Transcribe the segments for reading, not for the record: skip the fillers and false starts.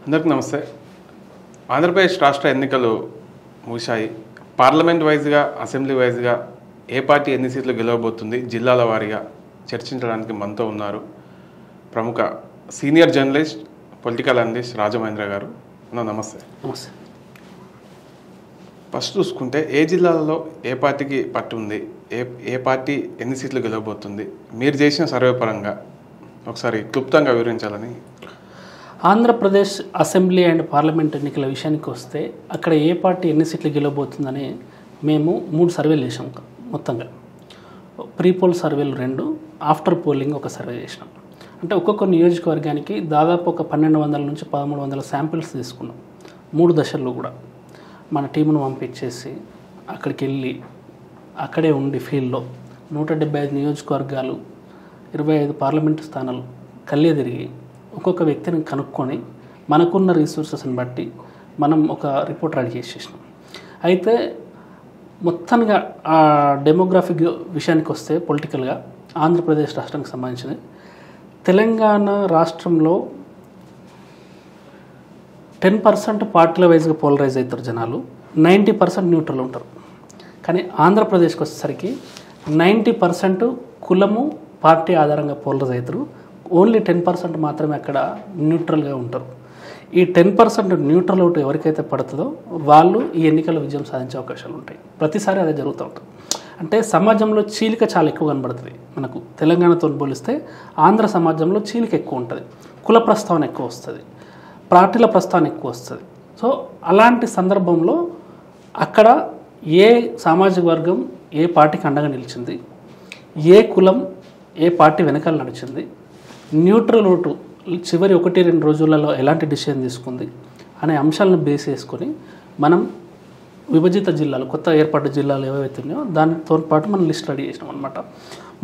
అందరికీ నమస్తే. ఆంధ్రప్రదేశ్ రాష్ట్ర ఎన్నికలు ముగిశాయి. పార్లమెంట్ వైజ్గా, అసెంబ్లీ వైజ్గా ఏ పార్టీ ఎన్ని సీట్లు గెలవబోతుంది జిల్లాల వారీగా చర్చించడానికి మనతో ఉన్నారు ప్రముఖ senior journalist, political analyst Rajamahendra గారు. నమస్తే. నమస్తే. ఫస్ట్ చూసుకుంటే ఏ జిల్లాలలో ఏ పార్టీకి పట్టు ఉంది, ఏ పార్టీ ఎన్ని సీట్లు గెలవబోతుంది, మీరు చేసిన సర్వే పరంగా ఒకసారి క్లుప్తంగా వివరించాలని. ఆంధ్రప్రదేశ్ అసెంబ్లీ అండ్ పార్లమెంట్ ఎన్నికల విషయానికి వస్తే అక్కడ ఏ పార్టీ ఎన్ని సీట్లు గెలవబోతుందని మేము 3 సర్వేలు చేసాం. మొత్తంగా ప్రీ పోల్ సర్వేలు 2, ఆఫ్టర్ పోలింగ్ ఒక సర్వే చేసినాం. అంటే ఒక్కొక్క నియోజకవర్గానికి దాదాపు ఒక 1200 నుంచి 1300 శాంపిల్స్ తీసుకున్నాం. 3 దశల్లో కూడా మన టీమును పంపించేసి అక్కడికి వెళ్ళి అక్కడే ఉండి ఫీల్డ్లో 175 నియోజకవర్గాలు, 25 పార్లమెంటు స్థానాలు కళ్ళే తిరిగి ఒక్కొక్క వ్యక్తిని కనుక్కొని మనకున్న రిసోర్సెస్ని బట్టి మనం ఒక రిపోర్ట్ రెడీ చేసేసినాం. అయితే మొత్తంగా ఆ డెమోగ్రాఫిక్ విషయానికి వస్తే పొలిటికల్గా ఆంధ్రప్రదేశ్ రాష్ట్రానికి సంబంధించిన తెలంగాణ రాష్ట్రంలో 10% పార్టీల వైజ్గా పోలరైజ్ అవుతారు జనాలు, 90% న్యూట్రల్ ఉంటారు. కానీ ఆంధ్రప్రదేశ్కి వచ్చేసరికి 90% కులము పార్టీ ఆధారంగా పోలరైజ్ అవుతారు. ఓన్లీ 10% మాత్రమే అక్కడ న్యూట్రల్గా ఉంటారు. ఈ 10% న్యూట్రల్ ఓటు ఎవరికైతే పడుతుందో వాళ్ళు ఈ ఎన్నికల్లో విజయం సాధించే అవకాశాలు ఉంటాయి. ప్రతిసారి అదే జరుగుతూ ఉంటుంది. అంటే సమాజంలో చీలిక చాలా ఎక్కువ కనబడుతుంది. మనకు తెలంగాణతో పోలిస్తే ఆంధ్ర సమాజంలో చీలిక ఎక్కువ ఉంటుంది, కుల ప్రస్తావన ఎక్కువ వస్తుంది, పార్టీల ప్రస్తావన ఎక్కువ వస్తుంది. సో అలాంటి సందర్భంలో అక్కడ ఏ సామాజిక వర్గం ఏ పార్టీకి అండగా నిలిచింది, ఏ కులం ఏ పార్టీ వెనకాల నడిచింది, న్యూట్రల్ ఓటు చివరి 1-2 రోజులలో ఎలాంటి డిసిషన్ తీసుకుంది అనే అంశాలను బేస్ చేసుకొని మనం విభజిత జిల్లాలు, కొత్త ఏర్పడ్డ జిల్లాలు ఏవైతే ఉన్నాయో దానితో పాటు మనం లిస్ట్ రెడీ చేసినాం అనమాట.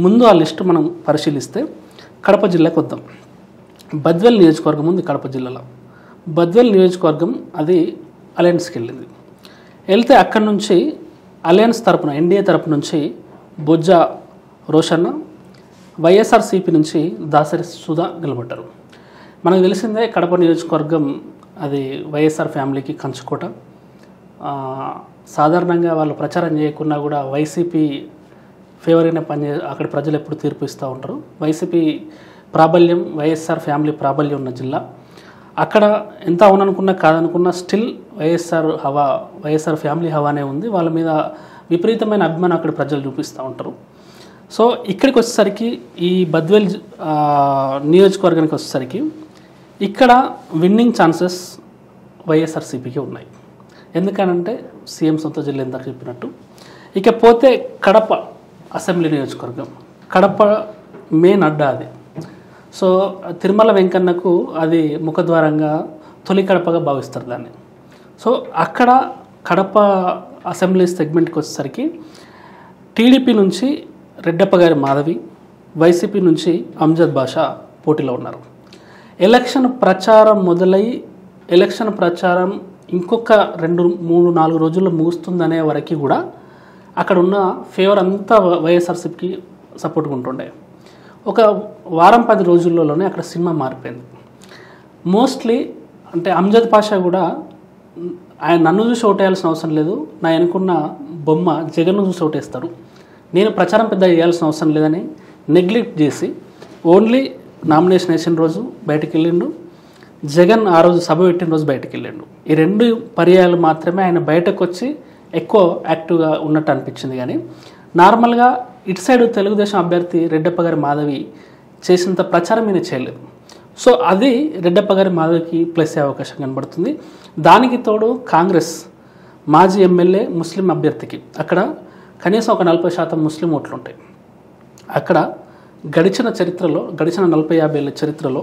ముందు ఆ లిస్టు మనం పరిశీలిస్తే కడప జిల్లాకు వద్దాం. బద్వేల్ నియోజకవర్గం ఉంది కడప జిల్లాలో. బద్వేల్ నియోజకవర్గం అది అలయన్స్కి వెళ్ళింది. వెళ్తే అక్కడి నుంచి అలయన్స్ తరపున, ఎన్డీఏ తరపు నుంచి బొజ్జ రోషన్న, వైఎస్ఆర్సీపీ నుంచి దాసరి సుధా నిలబడ్డారు. మనకు తెలిసిందే కడప నియోజకవర్గం అది వైఎస్ఆర్ ఫ్యామిలీకి కంచుకోట. సాధారణంగా వాళ్ళు ప్రచారం చేయకున్నా కూడా వైసీపీ ఫేవర్గానే అక్కడ ప్రజలు ఎప్పుడు తీర్పు ఇస్తూ ఉంటారు. వైసీపీ ప్రాబల్యం, వైఎస్ఆర్ ఫ్యామిలీ ప్రాబల్యం ఉన్న జిల్లా. అక్కడ ఎంత అవుననుకున్నా కాదనుకున్నా స్టిల్ వైఎస్ఆర్ ఫ్యామిలీ హవానే ఉంది. వాళ్ళ మీద విపరీతమైన అభిమానం అక్కడ ప్రజలు చూపిస్తూ ఉంటారు. సో ఇక్కడికి వచ్చేసరికి ఈ బద్వేల్ నియోజకవర్గానికి వచ్చేసరికి ఇక్కడ విన్నింగ్ ఛాన్సెస్ వైఎస్ఆర్సీపీకి ఉన్నాయి. ఎందుకనంటే సీఎం సొంత జిల్లా ఇందాక చెప్పినట్టు. ఇకపోతే కడప అసెంబ్లీ నియోజకవర్గం, కడప మెయిన్ అడ్డా అది. సో తిరుమల వెంకన్నకు అది ముఖద్వారంగా తొలి కడపగా భావిస్తారు దాన్ని. సో అక్కడ కడప అసెంబ్లీ సెగ్మెంట్కి వచ్చేసరికి టీడీపీ నుంచి రెడ్డప్ప గారి మాధవి, వైసీపీ నుంచి అంజద్ బాషా పోటీలో ఉన్నారు. ఎలక్షన్ ప్రచారం మొదలై ఎలక్షన్ ప్రచారం ఇంకొక 2-3-4 రోజుల్లో ముగుస్తుందనే వరకు కూడా అక్కడ ఉన్న ఫేవర్ అంతా వైఎస్ఆర్సీపీకి సపోర్ట్గా ఉంటుండే. ఒక వారం 10 రోజుల్లోనే అక్కడ సినిమా మారిపోయింది. మోస్ట్లీ అంటే అంజద్ బాషా కూడా ఆయన నన్ను చూసి ఓటేయాల్సిన అవసరం లేదు, నా అనుకున్న బొమ్మ జగన్ను చూసి ఓటేస్తారు, నేను ప్రచారం పెద్ద చేయాల్సిన అవసరం లేదని నెగ్లెక్ట్ చేసి ఓన్లీ నామినేషన్ వేసిన రోజు బయటకు వెళ్ళిండు, జగన్ ఆ రోజు సభ పెట్టిన రోజు బయటకు వెళ్ళిండు. ఈ 2 పర్యాయాలు మాత్రమే ఆయన బయటకు వచ్చి ఎక్కువ యాక్టివ్గా ఉన్నట్టు అనిపించింది. కానీ నార్మల్గా ఇటు సైడ్ తెలుగుదేశం అభ్యర్థి రెడ్డప్ప గారి మాధవి చేసినంత ప్రచారం ఈయన చేయలేదు. సో అది రెడ్డప్ప గారి మాధవికి ప్లస్ అయ్యే అవకాశం కనబడుతుంది. దానికి తోడు కాంగ్రెస్ మాజీ ఎమ్మెల్యే ముస్లిం అభ్యర్థికి అక్కడ కనీసం ఒక 40% ముస్లిం ఓట్లు ఉంటాయి. అక్కడ గడిచిన 40-50 ఏళ్ళ చరిత్రలో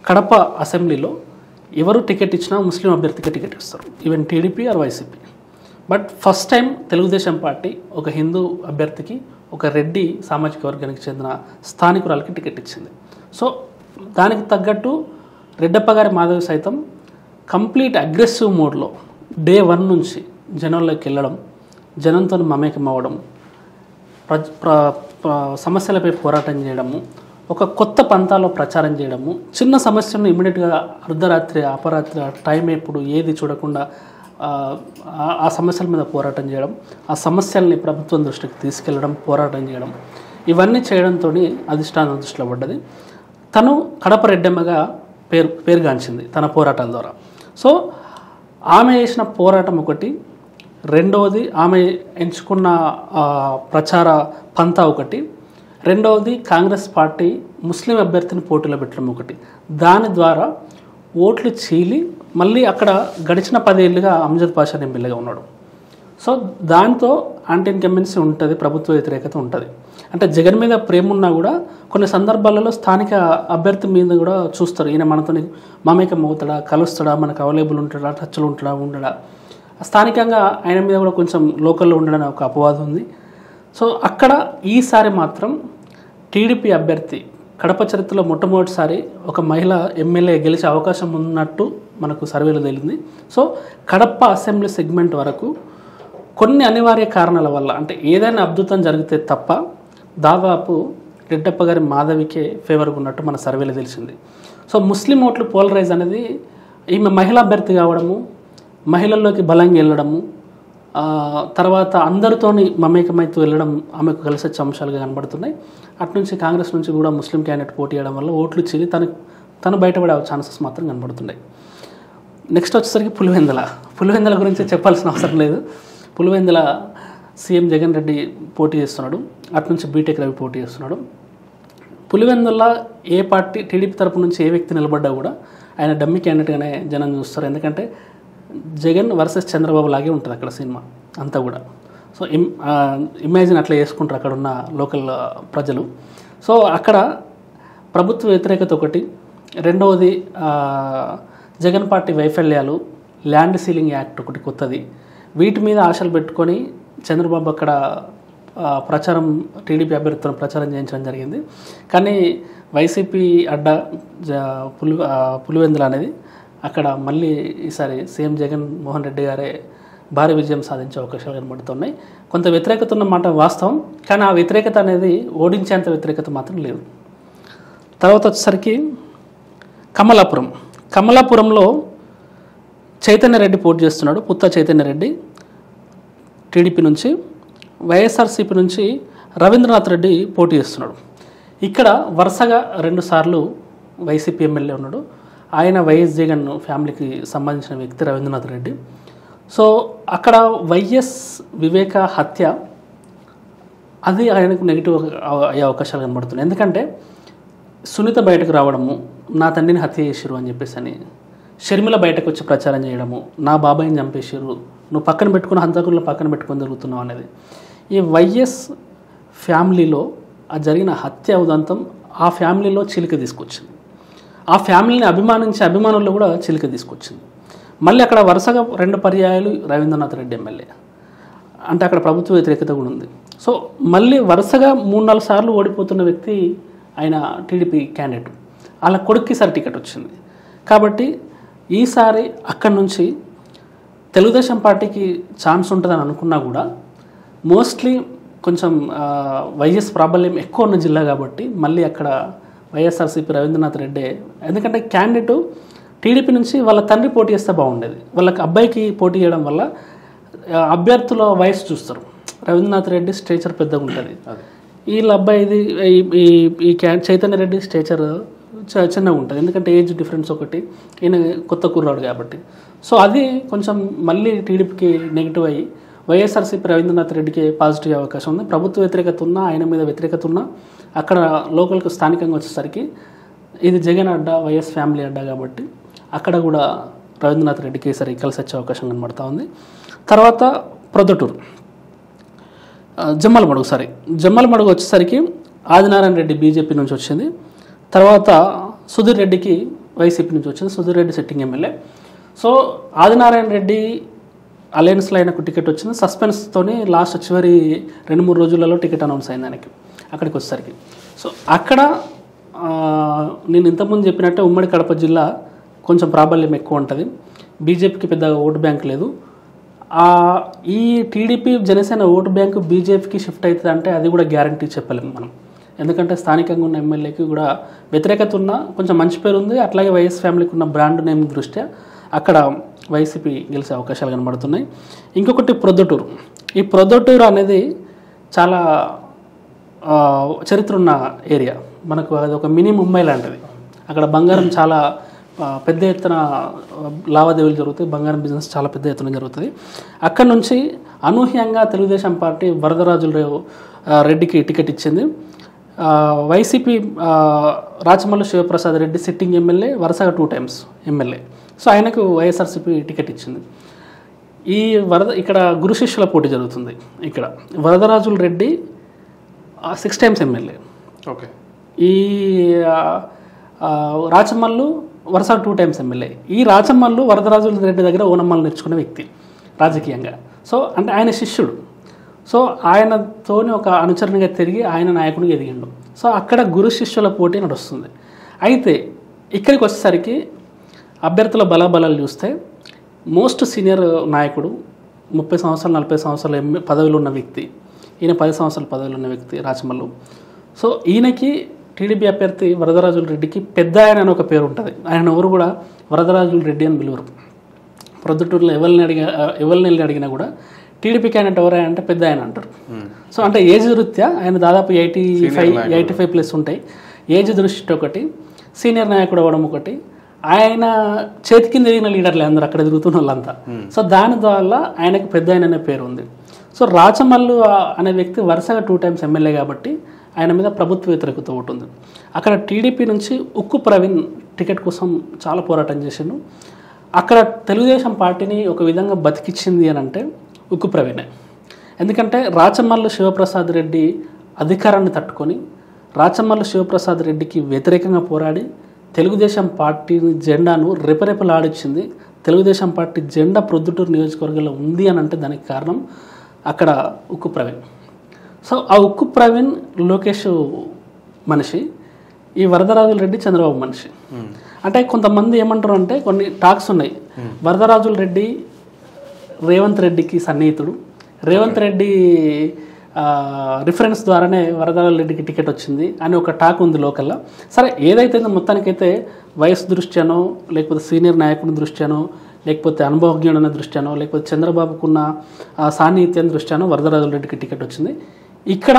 కడప అసెంబ్లీలో ఎవరు టికెట్ ఇచ్చినా ముస్లిం అభ్యర్థికి టికెట్ ఇస్తారు, even TDP or YCP. But first time Telugu Desam party ఒక హిందూ అభ్యర్థికి, ఒక రెడ్డి సామాజిక వర్గానికి చెందిన స్థానికురాలకి టికెట్ ఇచ్చింది. సో దానికి తగ్గట్టు రెడ్డప్ప గారి మాధవి సైతం కంప్లీట్ అగ్రెసివ్ మోడ్లో డే 1 నుంచి జనంలోకి వెళ్ళడం, జనంతో మమేకం అవ్వడం, సమస్యలపై పోరాటం చేయడము, ఒక కొత్త పంతాలో ప్రచారం చేయడము, చిన్న సమస్యను ఇమీడియట్గా అర్ధరాత్రి అపరాత్రి టైం ఎప్పుడు ఏది చూడకుండా ఆ సమస్యల మీద పోరాటం చేయడం, ఆ సమస్యల్ని ప్రభుత్వం దృష్టికి తీసుకెళ్లడం, పోరాటం చేయడం, ఇవన్నీ చేయడంతో అధిష్టానం దృష్టిలో పడ్డది. తను కడప రెడ్డమ్మగా పేరుగాంచింది తన పోరాటాల ద్వారా. సో ఆమె చేసిన పోరాటం ఒకటి, రెండవది ఆమె ఎంచుకున్న ప్రచార పంతా ఒకటి, రెండవది కాంగ్రెస్ పార్టీ ముస్లిం అభ్యర్థిని పోటీలో పెట్టడం ఒకటి. దాని ద్వారా ఓట్లు చీలి మళ్ళీ అక్కడ గడిచిన 10 ఏళ్ళుగా అమ్జద్ పాషా ఎమ్మెల్యేగా ఉన్నాడు. సో దాంతో యాంటీ ఇన్కంబెన్సీ ఉంటుంది, ప్రభుత్వ వ్యతిరేకత ఉంటుంది. అంటే జగన్ మీద ప్రేమ ఉన్నా కూడా కొన్ని సందర్భాలలో స్థానిక అభ్యర్థి మీద కూడా చూస్తారు, ఈయన మనతో మమేకం అవుతాడా, కలుస్తాడా, మనకు అవైలబుల్ ఉంటాడా, టచ్లో ఉండడా. స్థానికంగా ఆయన మీద కూడా కొంచెం లోకల్లో ఉండడం ఒక అపవాదం ఉంది. సో అక్కడ ఈసారి మాత్రం టీడీపీ అభ్యర్థి కడప చరిత్రలో మొట్టమొదటిసారి ఒక మహిళ ఎమ్మెల్యే గెలిచే అవకాశం ఉన్నట్టు మనకు సర్వేలో తేలింది. సో కడప అసెంబ్లీ సెగ్మెంట్ వరకు కొన్ని అనివార్య కారణాల వల్ల, అంటే ఏదైనా అద్భుతం జరిగితే తప్ప దాదాపు రెడ్డప్ప గారి మాధవికే ఫేవర్గా ఉన్నట్టు మన సర్వేలో తెలిసింది. సో ముస్లిం ఓట్లు పోలరైజ్ అనేది ఈమె మహిళా అభ్యర్థి కావడము, మహిళల్లోకి బలంగా వెళ్ళడము, తర్వాత అందరితోని మమేకమైతూ వెళ్ళడం ఆమెకు కలిసి వచ్చే అంశాలుగా కనబడుతున్నాయి. అట్నుంచి కాంగ్రెస్ నుంచి కూడా ముస్లిం క్యాండిడేట్ పోటీ చేయడం వల్ల ఓట్లు చీలి తను బయటపడే ఛాన్సెస్ మాత్రం కనబడుతున్నాయి. నెక్స్ట్ వచ్చేసరికి పులివెందుల గురించి చెప్పాల్సిన అవసరం లేదు. పులివెందుల సీఎం జగన్ రెడ్డి పోటీ చేస్తున్నాడు, అట్నుంచి బీటెక్ రవి పోటీ చేస్తున్నాడు. పులివెందుల ఏ పార్టీ టీడీపీ తరపు నుంచి ఏ వ్యక్తి నిలబడ్డా కూడా ఆయన డమ్మీ క్యాండిడేట్గానే జనం చూస్తారు. ఎందుకంటే జగన్ వర్సెస్ చంద్రబాబు లాగే ఉంటుంది అక్కడ సినిమా అంతా కూడా. సో ఇమాజిన్ అట్లా చేసుకుంటారు అక్కడ ఉన్న లోకల్ ప్రజలు. సో అక్కడ ప్రభుత్వ వ్యతిరేకత ఒకటి, రెండవది జగన్ పార్టీ వైఫల్యాలు, ల్యాండ్ సీలింగ్ యాక్ట్ ఒకటి కొత్తది, వీటి మీద ఆశలు పెట్టుకొని చంద్రబాబు అక్కడ ప్రచారం టీడీపీ అభ్యర్థులను ప్రచారం చేయించడం జరిగింది. కానీ వైసీపీ అడ్డా పులివెందుల అనేది అక్కడ మళ్ళీ ఈసారి సీఎం జగన్ మోహన్ రెడ్డి గారే భారీ విజయం సాధించే అవకాశాలు కనబడుతున్నాయి. కొంత వ్యతిరేకత ఉన్న మాట వాస్తవం, కానీ ఆ వ్యతిరేకత అనేది ఓడించేంత వ్యతిరేకత మాత్రం లేదు. తర్వాత వచ్చేసరికి కమలాపురంలో చైతన్యరెడ్డి పోటీ చేస్తున్నాడు. పుత్త చైతన్యరెడ్డి టీడీపీ నుంచి, వైఎస్ఆర్సీపీ నుంచి రవీంద్రనాథ్ రెడ్డి పోటీ చేస్తున్నాడు. ఇక్కడ వరుసగా 2 సార్లు వైసీపీ ఎమ్మెల్యే ఉన్నాడు. ఆయన వైఎస్ జగన్ ఫ్యామిలీకి సంబంధించిన వ్యక్తి రవీంద్రనాథ్ రెడ్డి. సో అక్కడ వైఎస్ వివేక హత్య అది ఆయనకు నెగిటివ్ అయ్యే అవకాశాలు కనబడుతున్నాయి. ఎందుకంటే సునీత బయటకు రావడము, నా తండ్రిని హత్య చేసిరు అని చెప్పేసి అని, షర్మిల బయటకు వచ్చి ప్రచారం చేయడము, నా బాబాయిని చంపేసిరు, నువ్వు పక్కన పెట్టుకుని హంతకులను పక్కన పెట్టుకొని తిరుగుతున్నావు అనేది, ఈ వైఎస్ ఫ్యామిలీలో ఆ జరిగిన హత్య ఉదంతం ఆ ఫ్యామిలీలో చిలిక తీసుకొచ్చింది. ఆ ఫ్యామిలీని అభిమానుల్లో కూడా చిలిక తీసుకొచ్చింది. మళ్ళీ అక్కడ వరుసగా 2 పర్యాయాలు రవీంద్రనాథ్ రెడ్డి ఎమ్మెల్యే, అంటే అక్కడ ప్రభుత్వ వ్యతిరేకత కూడా ఉంది. సో మళ్ళీ వరుసగా 3-4 సార్లు ఓడిపోతున్న వ్యక్తి ఆయన టీడీపీ క్యాండిడేట్, వాళ్ళ కొడుక్కి సార్ టికెట్ వచ్చింది. కాబట్టి ఈసారి అక్కడి నుంచి తెలుగుదేశం పార్టీకి ఛాన్స్ ఉంటుందని అనుకున్నా కూడా మోస్ట్లీ కొంచెం వైఎస్ ప్రాబల్యం ఎక్కువ ఉన్న జిల్లా కాబట్టి మళ్ళీ అక్కడ వైఎస్ఆర్సీపీ రవీంద్రనాథ్ రెడ్డి, ఎందుకంటే క్యాండిడేటు టీడీపీ నుంచి వాళ్ళ తండ్రి పోటీ చేస్తే బాగుండేది, వాళ్ళకి అబ్బాయికి పోటీ చేయడం వల్ల అభ్యర్థుల వయసు చూస్తారు. రవీంద్రనాథ్ రెడ్డి స్టేచర్ పెద్దగా ఉంటుంది, వీళ్ళ అబ్బాయిది ఈ చైతన్య రెడ్డి స్టేచర్ చిన్నగా ఉంటుంది, ఎందుకంటే ఏజ్ డిఫరెన్స్ ఒకటి, ఈయన కొత్త కుర్రాడు కాబట్టి. సో అది కొంచెం మళ్ళీ టీడీపీకి నెగిటివ్ అయ్యి వైఎస్ఆర్సీపీ రవీంద్రనాథ్ రెడ్డికి పాజిటివ్ అవకాశం ఉంది. ప్రభుత్వ వ్యతిరేకత ఉన్నా, ఆయన మీద వ్యతిరేకత ఉన్నా, అక్కడ లోకల్కి స్థానికంగా వచ్చేసరికి ఇది జగన్ అడ్డా, వైఎస్ ఫ్యామిలీ అడ్డా కాబట్టి అక్కడ కూడా రవీంద్రనాథ్ రెడ్డికి ఈసారి కలిసి వచ్చే అవకాశం కనబడుతూ ఉంది. తర్వాత ప్రొద్దుటూరు జమ్మలమడుగు వచ్చేసరికి ఆదినారాయణ రెడ్డి బీజేపీ నుంచి వచ్చింది. తర్వాత సుధీర్ రెడ్డికి వైసీపీ నుంచి వచ్చింది. Sudheer Reddy sitting MLA. So Adinarayana Reddy అలయన్స్లో ఆయనకు టికెట్ వచ్చింది. సస్పెన్స్తోని లాస్ట్ చివరి 2-3 రోజులలో టికెట్ అనౌన్స్ అయింది ఆయనకి అక్కడికి వచ్చేసరికి. సో అక్కడ నేను ఇంతకుముందు చెప్పినట్టే ఉమ్మడి కడప జిల్లా కొంచెం ప్రాబల్యం ఎక్కువ ఉంటుంది, బీజేపీకి పెద్దగా ఓటు బ్యాంక్ లేదు. ఈ టీడీపీ జనసేన ఓటు బ్యాంకు బీజేపీకి షిఫ్ట్ అవుతుంది అంటే అది కూడా గ్యారంటీ చెప్పలేము మనం, ఎందుకంటే స్థానికంగా ఉన్న ఎమ్మెల్యేకి కూడా వ్యతిరేకత ఉన్న కొంచెం మంచి పేరు ఉంది. అట్లాగే వైఎస్ ఫ్యామిలీకి ఉన్న బ్రాండ్ నేమ్ దృష్ట్యా అక్కడ వైసీపీ గెలిచే అవకాశాలు కనబడుతున్నాయి. ఇంకొకటి ప్రొద్దుటూరు. ఈ ప్రొద్దుటూరు అనేది చాలా చరిత్ర ఉన్న ఏరియా. మనకు అది ఒక మినీ ముంబై లాంటిది. అక్కడ బంగారం చాలా పెద్ద ఎత్తున లావాదేవీలు జరుగుతాయి. బంగారం బిజినెస్ చాలా పెద్ద ఎత్తున జరుగుతుంది. అక్కడ నుంచి అనూహ్యంగా తెలుగుదేశం పార్టీ వరదరాజుల రెడ్డికి టికెట్ ఇచ్చింది. YCP Rachamallu Sivaprasad Reddy sitting MLA, వరుసగా 2 times ఎమ్మెల్యే. సో ఆయనకు వైఎస్ఆర్సీపీ టికెట్ ఇచ్చింది. ఈ ఇక్కడ గురు శిష్యుల పోటీ జరుగుతుంది. ఇక్కడ వరదరాజుల రెడ్డి 6 times ఎమ్మెల్యే. ఓకే. ఈ రాచమల్లు వరుసగా 2 times ఎమ్మెల్యే. ఈ రాచమల్లు వరదరాజుల రెడ్డి దగ్గర ఓనమ్మలు నేర్చుకున్న వ్యక్తి రాజకీయంగా. సో అంటే ఆయన శిష్యుడు. సో ఆయనతోని ఒక అనుచరునిగా తిరిగి ఆయన నాయకునిగా ఎదిగిండు. సో అక్కడ గురు శిష్యుల పోటీ నడుస్తుంది. అయితే ఇక్కడికి వచ్చేసరికి అభ్యర్థుల బలాబలాలు చూస్తే మోస్ట్ సీనియర్ నాయకుడు 30 సంవత్సరాలు 40 సంవత్సరాలు పదవిలో ఉన్న వ్యక్తి, ఈయన 10 సంవత్సరాల పదవిలో ఉన్న వ్యక్తి రాచమల్లు. సో ఈయనకి టీడీపీ అభ్యర్థి వరదరాజుల రెడ్డికి పెద్ద ఆయన అని ఒక పేరు ఉంటుంది. ఆయన ఎవరు కూడా వరదరాజుల రెడ్డి అని పిలువరు. ప్రొద్దుటూరులో ఎవరిని అడిగినా కూడా టీడీపీ క్యాండిడేట్ ఎవరైనా అంటే పెద్ద ఆయన అంటారు. సో అంటే ఏజ్ రీత్యా ఆయన దాదాపు 85+ ఉంటాయి. ఏజ్ దృష్టి ఒకటి, సీనియర్ నాయకుడు అవ్వడం ఒకటి, ఆయన చేతి కింద ఎదిగిన లీడర్లే అందరూ అక్కడ తిరుగుతున్న వాళ్ళంతా. సో దాని ద్వారా ఆయనకు పెద్ద ఆయన అనే పేరు ఉంది. సో రాచమల్లు అనే వ్యక్తి వరుసగా 2 times ఎమ్మెల్యే కాబట్టి ఆయన మీద ప్రభుత్వ వ్యతిరేకత ఉంటుంది. అక్కడ టీడీపీ నుంచి ఉక్కు ప్రవీణ్ టికెట్ కోసం చాలా పోరాటం చేసిండు. అక్కడ తెలుగుదేశం పార్టీని ఒక విధంగా బతికిచ్చింది అని అంటే ఉక్కు ప్రవీణే. ఎందుకంటే రాచమల్లు శివప్రసాద్ రెడ్డి అధికారాన్ని తట్టుకొని రాచమల్లు శివప్రసాద్ రెడ్డికి వ్యతిరేకంగా పోరాడి తెలుగుదేశం పార్టీ జెండాను రెపరెపలాడించింది. తెలుగుదేశం పార్టీ జెండా ప్రొద్దుటూరు నియోజకవర్గంలో ఉంది అని అంటే దానికి కారణం అక్కడ ఉక్కు ప్రవీణ్. సో ఆ ఉక్కు ప్రవీణ్ లోకేష్ మనిషి, ఈ వరదరాజుల రెడ్డి చంద్రబాబు మనిషి. అంటే కొంతమంది ఏమంటారు అంటే కొన్ని టాక్స్ ఉన్నాయి, వరదరాజుల రెడ్డి రేవంత్ రెడ్డికి సన్నిహితుడు, రేవంత్ రెడ్డి రిఫరెన్స్ ద్వారానే వరదరాజుల రెడ్డికి టికెట్ వచ్చింది అని ఒక టాక్ ఉంది లోకల్లో. సరే ఏదైతే మొత్తానికైతే వయసు దృష్ట్యానో లేకపోతే సీనియర్ నాయకుని దృష్ట్యానో లేకపోతే అనుభవజ్ఞుడైన దృష్ట్యానో లేకపోతే చంద్రబాబుకున్న సాన్నిహిత్యం దృష్ట్యానో వరదరాజుల రెడ్డికి టికెట్ వచ్చింది. ఇక్కడ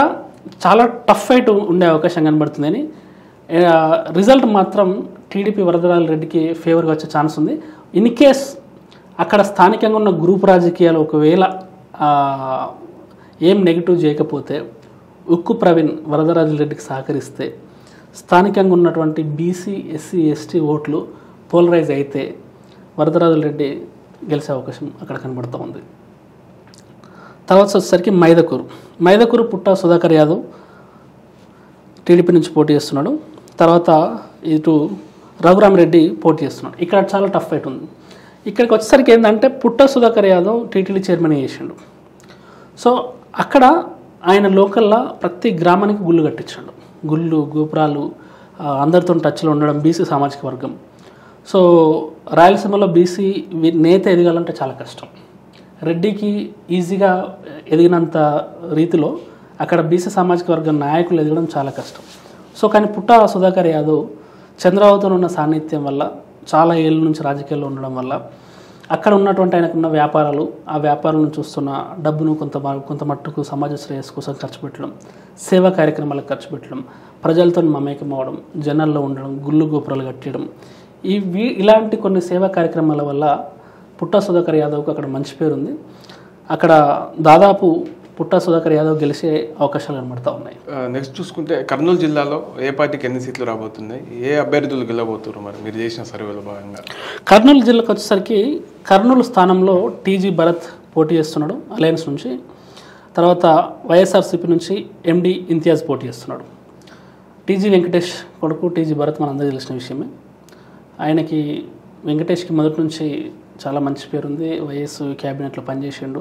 చాలా టఫ్ ఫైట్ ఉండే అవకాశం కనబడుతుందని, రిజల్ట్ మాత్రం టీడీపీ వరదరాజుల రెడ్డికి ఫేవర్గా వచ్చే ఛాన్స్ ఉంది. ఇన్ కేస్ అక్కడ స్థానికంగా ఉన్న గ్రూప్ రాజకీయాలు ఒకవేళ ఏం నెగిటివ్ చేయకపోతే ఉక్కు ప్రవీణ్ వరదరాజుల రెడ్డికి సహకరిస్తే స్థానికంగా ఉన్నటువంటి బీసీ ఎస్సీ ఎస్టీ ఓట్లు పోలరైజ్ అయితే వరదరాజుల రెడ్డి గెలిచే అవకాశం అక్కడ కనబడుతూ ఉంది. తర్వాత వచ్చేసరికి మైదకూరు పుట్టా సుధాకర్ యాదవ్ టీడీపీ నుంచి పోటీ చేస్తున్నాడు. తర్వాత ఇటు రఘురామరెడ్డి పోటీ చేస్తున్నాడు. ఇక్కడ చాలా టఫ్ ఫైట్ ఉంది. ఇక్కడికి వచ్చేసరికి ఏంటంటే పుట్టా సుధాకర్ యాదవ్ టీటీడీ చైర్మన్ చేసిండు. సో అక్కడ ఆయన లోకల్లో ప్రతి గ్రామానికి గుళ్ళు కట్టించాడు. గుళ్ళు గోపురాలు అందరితో టచ్లో ఉండడం, బీసీ సామాజిక వర్గం. సో రాయలసీమలో బీసీ నేత ఎదగాలంటే చాలా కష్టం. రెడ్డికి ఈజీగా ఎదిగినంత రీతిలో అక్కడ బీసీ సామాజిక వర్గం నాయకులు ఎదగడం చాలా కష్టం. సో కానీ పుట్టా సుధాకర్ యాదవ్ చంద్రబాబుతో ఉన్న సాన్నిధ్యం వల్ల, చాలా ఏళ్ళ నుంచి రాజకీయాల్లో ఉండడం వల్ల అక్కడ ఉన్నటువంటి ఆయనకున్న వ్యాపారాలు, ఆ వ్యాపారాలను చూస్తున్న డబ్బును కొంత మట్టుకు సమాజ శ్రేయస్సు కోసం ఖర్చు పెట్టడం, సేవా కార్యక్రమాలకు ఖర్చు పెట్టడం, ప్రజలతో మమేకం అవ్వడం, జనాల్లో ఉండడం, గుళ్ళు గోపురాలు కట్టడం, ఇలాంటి కొన్ని సేవా కార్యక్రమాల వల్ల పుట్టా సుధాకర్ యాదవ్కు అక్కడ మంచి పేరు ఉంది. అక్కడ దాదాపు పుట్టా సుధాకర్ యాదవ్ గెలిచే అవకాశాలు కనబడుతూ ఉన్నాయి. నెక్స్ట్ చూసుకుంటే కర్నూలు జిల్లాలో ఏ పార్టీకి ఎన్ని సీట్లు రాబోతున్నాయి, ఏ అభ్యర్థులు గెలవబోతున్నారు మరి మీరు చేసిన సర్వేలో భాగంగా? కర్నూలు జిల్లాకు వచ్చేసరికి కర్నూలు స్థానంలో టీజీ భరత్ పోటీ చేస్తున్నాడు అలయన్స్ నుంచి. తర్వాత వైఎస్ఆర్సీపీ నుంచి ఎండి ఇంతియాజ్ పోటీ చేస్తున్నాడు. టీజీ వెంకటేష్ కొడుకు టీజీ భరత్ మనందరికీ తెలిసిన విషయమే. ఆయనకి వెంకటేష్కి మొదటి నుంచి చాలా మంచి పేరుంది. వైఎస్ క్యాబినెట్లో పనిచేసిండు.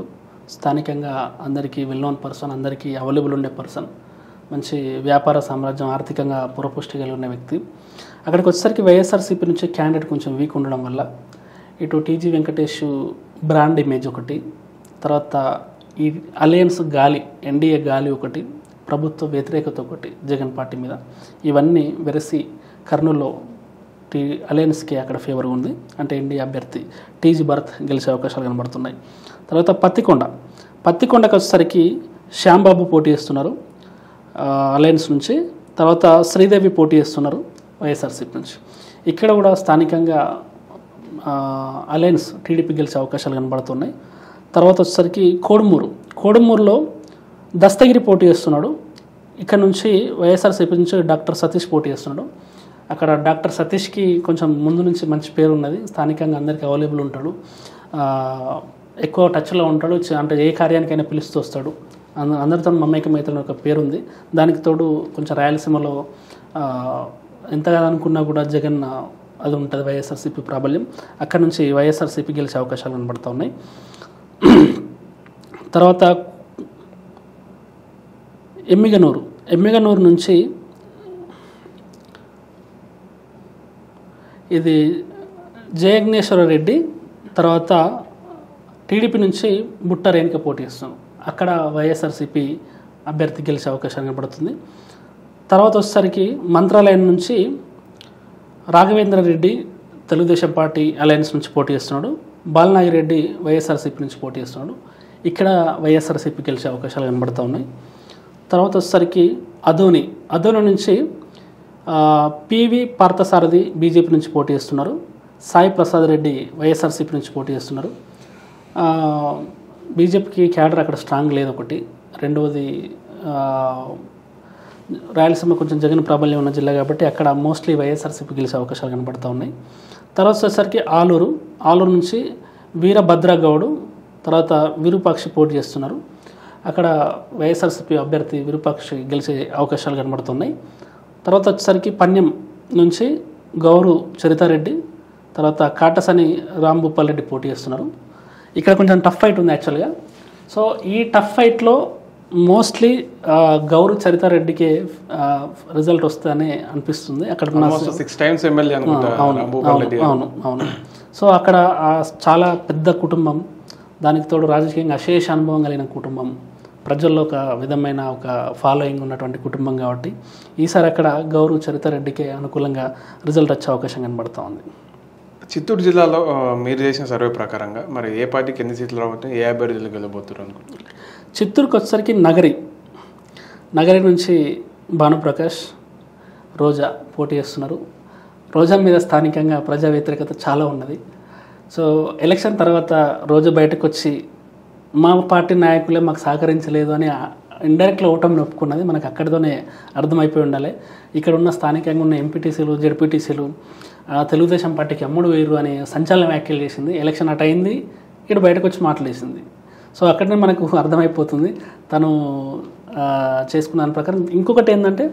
స్థానికంగా అందరికీ వెల్ నోన్ పర్సన్, అందరికీ అవైలబుల్ ఉండే పర్సన్, మంచి వ్యాపార సామ్రాజ్యం, ఆర్థికంగా పురపుష్టి కలిగి ఉన్న వ్యక్తి. అక్కడికి వచ్చేసరికి వైఎస్ఆర్సీపీ నుంచి క్యాండిడేట్ కొంచెం వీక్ ఉండడం వల్ల ఇటు టీజీ వెంకటేష్ బ్రాండ్ ఇమేజ్ ఒకటి, తర్వాత ఈ అలయన్స్ గాలి, ఎన్డీఏ గాలి ఒకటి, ప్రభుత్వ వ్యతిరేకత ఒకటి జగన్ పార్టీ మీద, ఇవన్నీ వెరసి కర్నూలులో అలయన్స్కి అక్కడ ఫేవర్గా ఉంది. అంటే ఎన్డీఏ అభ్యర్థి టీజీ భరత్ గెలిచే అవకాశాలు కనబడుతున్నాయి. తర్వాత పత్తికొండకు వచ్చేసరికి శ్యాంబాబు పోటీ చేస్తున్నారు అలయన్స్ నుంచి. తర్వాత శ్రీదేవి పోటీ చేస్తున్నారు వైఎస్ఆర్సీపీ నుంచి. ఇక్కడ కూడా స్థానికంగా అలయన్స్ టీడీపీ గెలిచే అవకాశాలు కనబడుతున్నాయి. తర్వాత వచ్చేసరికి కోడుమూరులో దస్తగిరి పోటీ చేస్తున్నాడు. ఇక్కడ నుంచి వైఎస్ఆర్సీపీ నుంచి డాక్టర్ సతీష్ పోటీ చేస్తున్నాడు. అక్కడ డాక్టర్ సతీష్కి కొంచెం ముందు నుంచి మంచి పేరు ఉన్నది, స్థానికంగా అందరికీ అవైలబుల్ ఉంటాడు, ఎక్కువ టచ్లో ఉంటాడు, అంటే ఏ కార్యానికైనా పిలుస్తూ వస్తాడు, అందరితో మమేకమైతే ఒక పేరుంది. దానికి తోడు కొంచెం రాయలసీమలో ఎంతగా అనుకున్నా కూడా జగన్ అది ఉంటుంది వైఎస్ఆర్సీపీ ప్రాబల్యం. అక్కడ నుంచి వైఎస్ఆర్సీపీ గెలిచే అవకాశాలు కనబడుతూ ఉన్నాయి. తర్వాత ఎమ్మిగనూరు నుంచి ఇది జయజ్ఞేశ్వర రెడ్డి, తర్వాత టీడీపీ నుంచి బుట్ట రేణుక పోటీ చేస్తున్నాం. అక్కడ వైఎస్ఆర్సీపీ అభ్యర్థి గెలిచే అవకాశం కనబడుతుంది. తర్వాత వచ్చేసరికి మంత్రాలయం నుంచి రాఘవేంద్ర రెడ్డి తెలుగుదేశం పార్టీ అలయన్స్ నుంచి పోటీ చేస్తున్నాడు. బాలనాగిరెడ్డి వైఎస్ఆర్సీపీ నుంచి పోటీ చేస్తున్నాడు. ఇక్కడ వైఎస్ఆర్సీపీ గెలిచే అవకాశాలు కనబడుతూ ఉన్నాయి. తర్వాత వచ్చేసరికి అదోని నుంచి పివి పార్థసారథి బీజేపీ నుంచి పోటీ చేస్తున్నారు. సాయి ప్రసాద్ రెడ్డి వైఎస్ఆర్సీపీ నుంచి పోటీ చేస్తున్నారు. బీజేపీకి క్యాడర్ అక్కడ స్ట్రాంగ్ లేదు ఒకటి. రెండవది రాయలసీమ కొంచెం జగన్ ప్రాబల్యం ఉన్న జిల్లా కాబట్టి అక్కడ మోస్ట్లీ వైఎస్ఆర్సీపీ గెలిచే అవకాశాలు కనబడుతూ ఉన్నాయి. తర్వాత వచ్చేసరికి ఆలూరు నుంచి వీరభద్రగౌడు, తర్వాత విరూపాక్షి పోటీ చేస్తున్నారు. అక్కడ వైఎస్ఆర్సీపీ అభ్యర్థి విరూపాక్షి గెలిచే అవకాశాలు కనబడుతున్నాయి. తర్వాత వచ్చేసరికి పన్యం నుంచి గౌరు చరితారెడ్డి, తర్వాత కాటసని రాంభూపాల్ రెడ్డి పోటీ చేస్తున్నారు. ఇక్కడ కొంచెం టఫ్ ఫైట్ ఉంది యాక్చువల్గా. సో ఈ టఫ్ ఫైట్లో మోస్ట్లీ గౌరు చరితారెడ్డికి రిజల్ట్ వస్తుందని అనిపిస్తుంది. అక్కడ అవును. సో అక్కడ చాలా పెద్ద కుటుంబం, దానికి తోడు రాజకీయంగా అశేష అనుభవం కలిగిన కుటుంబం, ప్రజల్లో ఒక విధమైన ఒక ఫాలోయింగ్ ఉన్నటువంటి కుటుంబం కాబట్టి ఈసారి అక్కడ గౌరవ్ చరితారెడ్డికి అనుకూలంగా రిజల్ట్ వచ్చే అవకాశం కనబడుతూ ఉంది. చిత్తూరు జిల్లాలో మీరు చేసిన సర్వే ప్రకారంగా మరి ఏ పార్టీకి ఎన్ని సీట్లు రాబోతున్నాయి, ఏ అభ్యర్థులు గెలబోతున్నారు అనుకుంటున్నారు? చిత్తూరుకి వచ్చేసరికి నగరి నుంచి భానుప్రకాష్, రోజా పోటీ చేస్తున్నారు. రోజా మీద స్థానికంగా ప్రజా వ్యతిరేకత చాలా ఉన్నది. సో ఎలక్షన్ తర్వాత రోజా బయటకు వచ్చి మా పార్టీ నాయకులే మాకు సహకరించలేదు అని ఇండైరెక్ట్గా ఓటమిని ఒప్పుకున్నది. మనకు అక్కడితోనే అర్థమైపోయి ఉండాలి. ఇక్కడ ఉన్న స్థానికంగా ఉన్న ఎంపీటీసీలు, జెడ్పీటీసీలు తెలుగుదేశం పార్టీకి అమ్ముడు వేరు అని సంచలన వ్యాఖ్యలు చేసింది. ఎలక్షన్ అటు అయింది, ఇక్కడ బయటకు వచ్చి మాట్లాడేసింది. సో అక్కడనే మనకు అర్థమైపోతుంది తను చేసుకున్న దాని ప్రకారం. ఇంకొకటి ఏంటంటే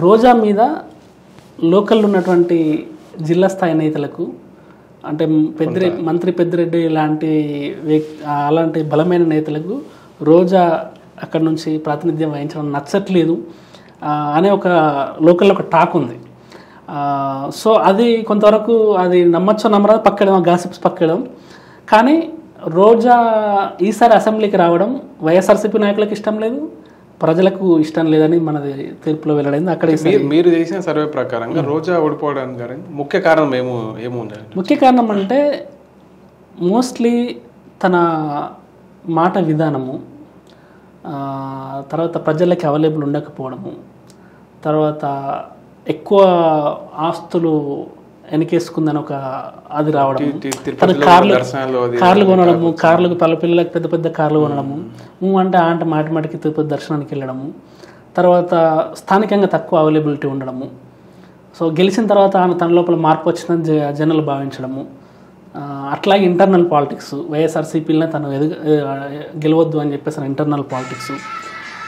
రోజా మీద లోకల్ ఉన్నటువంటి జిల్లా స్థాయి నేతలకు, అంటే మంత్రి పెద్దిరెడ్డి అలాంటి బలమైన నేతలకు రోజా అక్కడ నుంచి ప్రాతినిధ్యం వహించడం నచ్చట్లేదు అనే ఒక లోకల్లో ఒక టాక్ ఉంది. సో అది కొంతవరకు అది నమ్మచ్చో నమ్మరాదు, పక్కడం గాసిప్స్ పక్కడం. కానీ రోజా ఈసారి అసెంబ్లీకి రావడం వైఎస్ఆర్సీపీ నాయకులకు ఇష్టం లేదు, ప్రజలకు ఇష్టం లేదని మనది తీర్పులో వెల్లడైంది. అక్కడ మీరు చేసిన సర్వే ప్రకారంగా రోజా ఓడిపోవడానికి ముఖ్య కారణం ఏముండాలి? ముఖ్య కారణం అంటే మోస్ట్లీ తన మాట విధానము, తర్వాత ప్రజలకి అవైలబుల్ ఉండకపోవడము, తర్వాత ఎక్కువ ఆస్తులు వెనకేసుకుందని ఒక అది రావడము, తన కార్లు కొనడము, వాళ్ళ పిల్లలకి పెద్ద పెద్ద కార్లు కొనడము, అంటే మాటిమాటికి తిరుపతి దర్శనానికి వెళ్ళడము, తర్వాత స్థానికంగా తక్కువ అవైలబిలిటీ ఉండడము. సో గెలిచిన తర్వాత తన లోపల మార్పు వచ్చిందని జనాలు భావించడము. అట్లాగే ఇంటర్నల్ పాలిటిక్స్, వైఎస్ఆర్సీపీలనే తను గెలవద్దు అని చెప్పేసి ఇంటర్నల్ పాలిటిక్స్,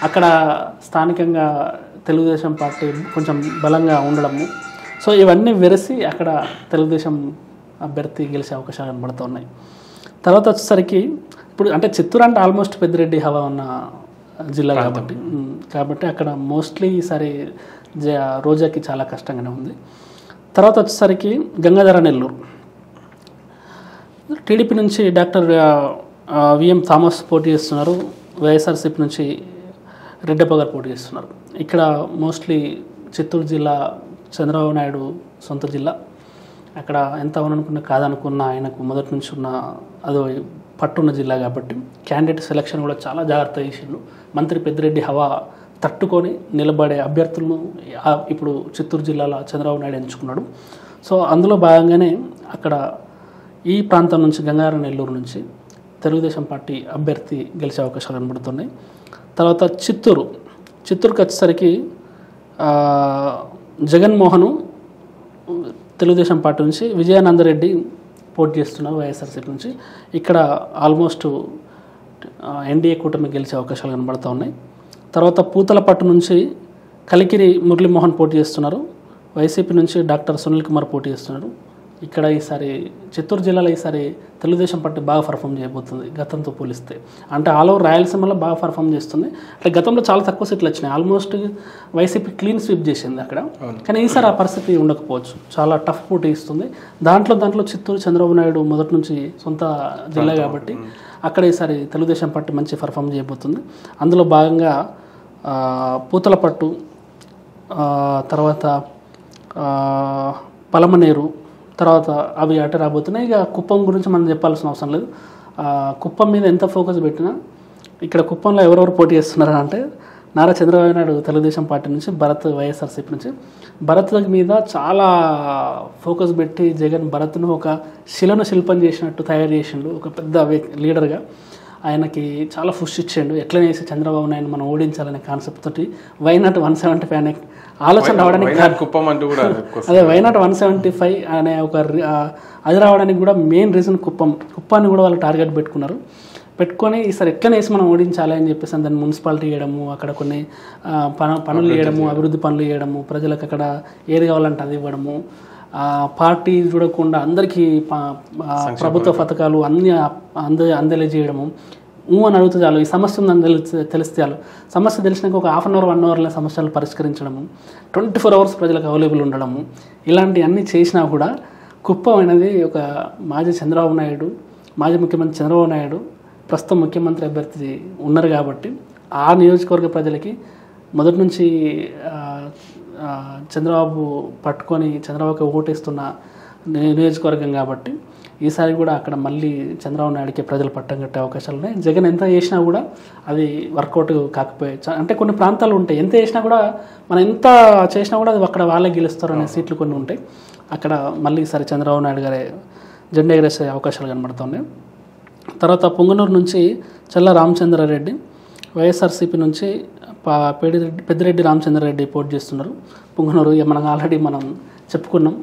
అక్కడ స్థానికంగా తెలుగుదేశం పార్టీ కొంచెం బలంగా ఉండడము. సో ఇవన్నీ వెరసి అక్కడ తెలుగుదేశం అభ్యర్థి గెలిచే అవకాశాలు కనబడుతూ ఉన్నాయి. తర్వాత వచ్చేసరికి ఇప్పుడు అంటే చిత్తూరు అంటే ఆల్మోస్ట్ పెద్దిరెడ్డి హవా ఉన్న జిల్లా కాబట్టి అక్కడ మోస్ట్లీ ఈసారి రోజాకి చాలా కష్టంగానే ఉంది. తర్వాత వచ్చేసరికి గంగాధర నెల్లూరు, టీడీపీ నుంచి డాక్టర్ విఎం థామస్ పోటీ చేస్తున్నారు. వైఎస్ఆర్సీపీ నుంచి రెడ్డప్ప గారు పోటీ చేస్తున్నారు. ఇక్కడ మోస్ట్లీ చిత్తూరు జిల్లా చంద్రబాబు నాయుడు సొంత జిల్లా. అక్కడ ఎంత అవుననుకున్నా కాదనుకున్న ఆయనకు మొదటి నుంచి ఉన్న అదో పట్టున్న జిల్లా కాబట్టి క్యాండిడేట్ సెలక్షన్ కూడా చాలా జాగ్రత్త చేసిండు. మంత్రి పెద్దిరెడ్డి హవా తట్టుకొని నిలబడే అభ్యర్థులను ఇప్పుడు చిత్తూరు జిల్లాలో చంద్రబాబు నాయుడు ఎంచుకున్నాడు. సో అందులో భాగంగానే అక్కడ ఈ ప్రాంతం నుంచి గంగారం నెల్లూరు నుంచి తెలుగుదేశం పార్టీ అభ్యర్థి గెలిచే అవకాశాలు కనబడుతున్నాయి. తర్వాత చిత్తూరుకి వచ్చేసరికి జగన్మోహన్ తెలుగుదేశం పార్టీ నుంచి విజయానందరెడ్డి పోటీ చేస్తున్నారు వైఎస్ఆర్సీపీ నుంచి. ఇక్కడ ఆల్మోస్ట్ ఎన్డీఏ కూటమి గెలిచే అవకాశాలు కనబడుతూ ఉన్నాయి. తర్వాత పూతలపట్టు నుంచి కలికిరి మురళీమోహన్ పోటీ చేస్తున్నారు. వైసీపీ నుంచి డాక్టర్ సునీల్ కుమార్ పోటీ చేస్తున్నారు. ఇక్కడ ఈసారి చిత్తూరు జిల్లాలో ఈసారి తెలుగుదేశం పార్టీ బాగా పర్ఫామ్ చేయబోతుంది గతంతో పోలిస్తే. అంటే ఆల్ ఓవర్ రాయలసీమలో బాగా పర్ఫామ్ చేస్తుంది. అంటే గతంలో చాలా తక్కువ సీట్లు వచ్చినాయి, ఆల్మోస్ట్ వైసీపీ క్లీన్ స్వీప్ చేసింది అక్కడ. కానీ ఈసారి ఆ పరిస్థితి ఉండకపోవచ్చు, చాలా టఫ్ పోటీ ఇస్తుంది. దాంట్లో చిత్తూరు చంద్రబాబు నాయుడు మొదటి నుంచి సొంత జిల్లా కాబట్టి అక్కడ ఈసారి తెలుగుదేశం పార్టీ మంచి పర్ఫామ్ చేయబోతుంది. అందులో భాగంగా పూతలపట్టు, తర్వాత పలమనేరు, తర్వాత అవి అటు రాబోతున్నాయి. ఇక కుప్పం గురించి మనం చెప్పాల్సిన అవసరం లేదు. కుప్పం మీద ఎంత ఫోకస్ పెట్టినా ఇక్కడ కుప్పంలో ఎవరెవరు పోటీ చేస్తున్నారని అంటే నారా చంద్రబాబు నాయుడు తెలుగుదేశం పార్టీ నుంచి, భరత్ వైఎస్ఆర్సీపీ నుంచి. భరత్ మీద చాలా ఫోకస్ పెట్టి జగన్ భరత్ను ఒక శిల్పం చేసినట్టు తయారు చేసిండు. ఒక పెద్ద లీడర్గా ఆయనకి చాలా పుష్ ఇచ్చిండు. ఎట్లనే చేసి చంద్రబాబు నాయుడు మనం ఓడించాలనే కాన్సెప్ట్ తోటి వైనాట్ 175 అనే ఆలోచన రావడానికి అదే వైనాట్ 175 అనే ఒక అది రావడానికి కూడా మెయిన్ రీజన్ కుప్పాన్ని కూడా వాళ్ళు టార్గెట్ పెట్టుకొని ఈసారి ఎట్లనే వేసి మనం ఓడించాలి అని చెప్పేసి దాన్ని మున్సిపాలిటీ చేయడము, అక్కడ కొన్ని పనులు చేయడము, అభివృద్ధి పనులు చేయడము, ప్రజలకు అక్కడ ఏది కావాలంటే అది ఇవ్వడము, పార్టీ చూడకుండా అందరికీ ప్రభుత్వ పథకాలు అన్నీ అందజేయడము. అని అడిగితే చాలు, ఈ సమస్య ఉందని తెలిస్తే చాలు, సమస్య తెలిసినాక ఒక హాఫ్ అన్ అవర్ 1 అవర్లో సమస్యలు పరిష్కరించడము, 24 hours ప్రజలకు అవైలబుల్ ఉండడము, ఇలాంటివన్నీ చేసినా కూడా కుప్పం అనేది ఒక మాజీ ముఖ్యమంత్రి చంద్రబాబు నాయుడు ప్రస్తుతం ముఖ్యమంత్రి అభ్యర్థి ఉన్నారు కాబట్టి ఆ నియోజకవర్గ ప్రజలకి మొదటి నుంచి చంద్రబాబు పట్టుకొని చంద్రబాబుకి ఓటేస్తున్న నియోజకవర్గం కాబట్టి ఈసారి కూడా అక్కడ మళ్ళీ చంద్రబాబు నాయుడికి ప్రజలు పట్టం కట్టే అవకాశాలు ఉన్నాయి. జగన్ ఎంత చేసినా కూడా అది వర్కౌట్ కాకపోయే, అంటే కొన్ని ప్రాంతాలు ఉంటాయి ఎంత చేసినా కూడా మనం ఎంత చేసినా కూడా అది అక్కడ వాళ్ళే గెలుస్తారు అనే సీట్లు కొన్ని ఉంటాయి. అక్కడ మళ్ళీ ఈసారి చంద్రబాబు నాయుడు గారే జెండా ఎగరేసే అవకాశాలు కనబడుతున్నాయి. తర్వాత పొంగనూరు నుంచి చల్ల రామచంద్రారెడ్డి, వైఎస్ఆర్సీపీ నుంచి పెద్దిరెడ్డి రామచంద్రారెడ్డి పోటీ చేస్తున్నారు. పొంగనూరు మనం ఆల్రెడీ చెప్పుకున్నాం,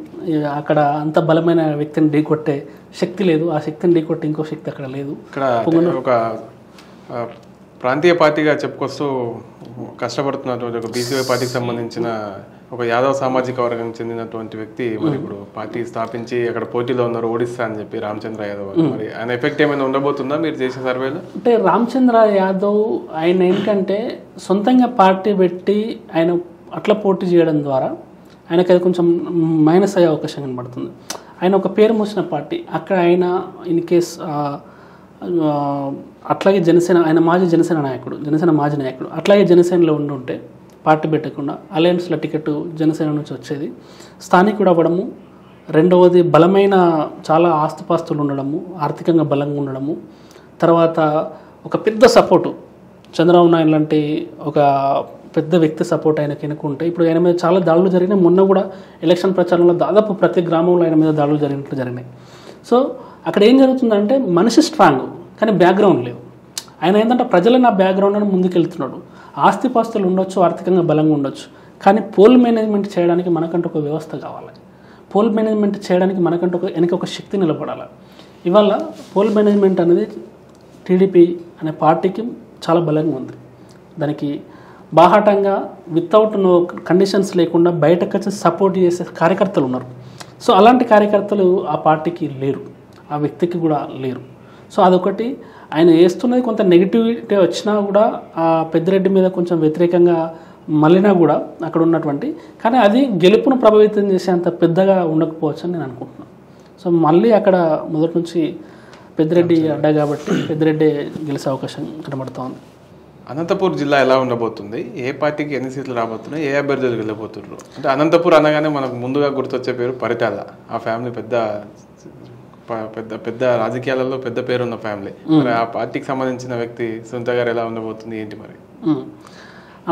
అక్కడ అంత బలమైన వ్యక్తిని ఢీకొట్టే శక్తి లేదు. ఆ శక్తిని ఢీకొట్టే ఇంకో శక్తి అక్కడ లేదు. ఇక్కడ ఒక ప్రాంతీయ పార్టీగా చెప్పుకొస్తూ కష్టపడుతున్నటువంటి ఒక బీసీవై పార్టీకి సంబంధించిన ఒక యాదవ్ సామాజిక వర్గానికి చెందినటువంటి వ్యక్తి మరి ఇప్పుడు పార్టీ స్థాపించి అక్కడ పోటీలో ఉన్నారు, ఓడిస్తా అని చెప్పి రామచంద్ర యాదవ్. మరి ఆయన ఎఫెక్ట్ ఏమైనా ఉండబోతుందా మీరు చేసే సర్వేలో? అంటే రామచంద్ర యాదవ్ ఆయన ఏంటంటే సొంతంగా పార్టీ పెట్టి ఆయన అట్లా పోటీ చేయడం ద్వారా ఆయనకి అది కొంచెం మైనస్ అయ్యే అవకాశం కనబడుతుంది. ఆయన ఒక పేరు మోసిన పార్టీ అక్కడ ఆయన ఇన్ కేస్ అట్లాగే జనసేన, ఆయన మాజీ జనసేన నాయకుడు అట్లాగే జనసేనలో ఉంటే పార్టీ పెట్టకుండా అలయన్స్ల టికెట్ జనసేన నుంచి వచ్చేది, స్థానికుడు అవ్వడము, రెండవది బలమైన చాలా ఆస్తిపాస్తులు ఉండడము, ఆర్థికంగా బలంగా ఉండడము, తర్వాత ఒక పెద్ద సపోర్టు చంద్రబాబు నాయుడు లాంటి ఒక పెద్ద వ్యక్తి సపోర్ట్ ఆయనకి ఎన్నుకుంటే ఇప్పుడు ఆయన మీద చాలా దాడులు జరిగినాయి. మొన్న కూడా ఎలక్షన్ ప్రచారంలో దాదాపు ప్రతి గ్రామంలో ఆయన మీద దాడులు జరిగినాయి. సో అక్కడ ఏం జరుగుతుందంటే మనిషి స్ట్రాంగ్ కానీ బ్యాక్గ్రౌండ్ లేదు. ఆయన ఏంటంటే ప్రజలను ఆ బ్యాక్గ్రౌండ్ అని ముందుకెళ్తున్నాడు. ఆస్తిపాస్తులు ఉండొచ్చు, ఆర్థికంగా బలంగా ఉండొచ్చు, కానీ పోల్ మేనేజ్మెంట్ చేయడానికి మనకంటూ ఒక వ్యవస్థ కావాలి. పోల్ మేనేజ్మెంట్ చేయడానికి మనకంటూ వెనక ఒక శక్తి నిలబడాలి. ఇవాళ పోల్ మేనేజ్మెంట్ అనేది టీడీపీ అనే పార్టీకి చాలా బలంగా ఉంది. దానికి బాహాటంగా వితౌట్ నో కండిషన్స్ లేకుండా బయటకు వచ్చి సపోర్ట్ చేసే కార్యకర్తలు ఉన్నారు. సో అలాంటి కార్యకర్తలు ఆ పార్టీకి లేరు, ఆ వ్యక్తికి కూడా లేరు. సో అదొకటి. ఆయన వేస్తున్నది కొంత నెగిటివిటీ వచ్చినా కూడా ఆ పెద్దిరెడ్డి మీద కొంచెం వ్యతిరేకంగా మళ్ళినా కూడా అక్కడ ఉన్నటువంటి, కానీ అది గెలుపును ప్రభావితం చేసేంత పెద్దగా ఉండకపోవచ్చు అని నేను అనుకుంటున్నాను. సో మళ్ళీ అక్కడ మొదటి నుంచి పెద్దిరెడ్డి అడ్డా కాబట్టి పెద్దిరెడ్డి గెలిచే అవకాశం కనబడుతూ ఉంది. అనంతపూర్ జిల్లా ఎలా ఉండబోతుంది, ఏ పార్టీకి ఎన్ని సీట్లు రాబోతున్నాయి, ఏ అభ్యర్థులు వెళ్ళబోతున్నారు? అంటే అనంతపూర్ అనగానే మనకు ముందుగా గుర్తొచ్చే పేరు పరిటాల. ఆ ఫ్యామిలీ పెద్ద పెద్ద పెద్ద రాజకీయాలలో పెద్ద పేరున్న ఫ్యామిలీ. మరి ఆ పార్టీకి సంబంధించిన వ్యక్తి సునీత గారు ఎలా ఉండబోతుంది ఏంటి మరి?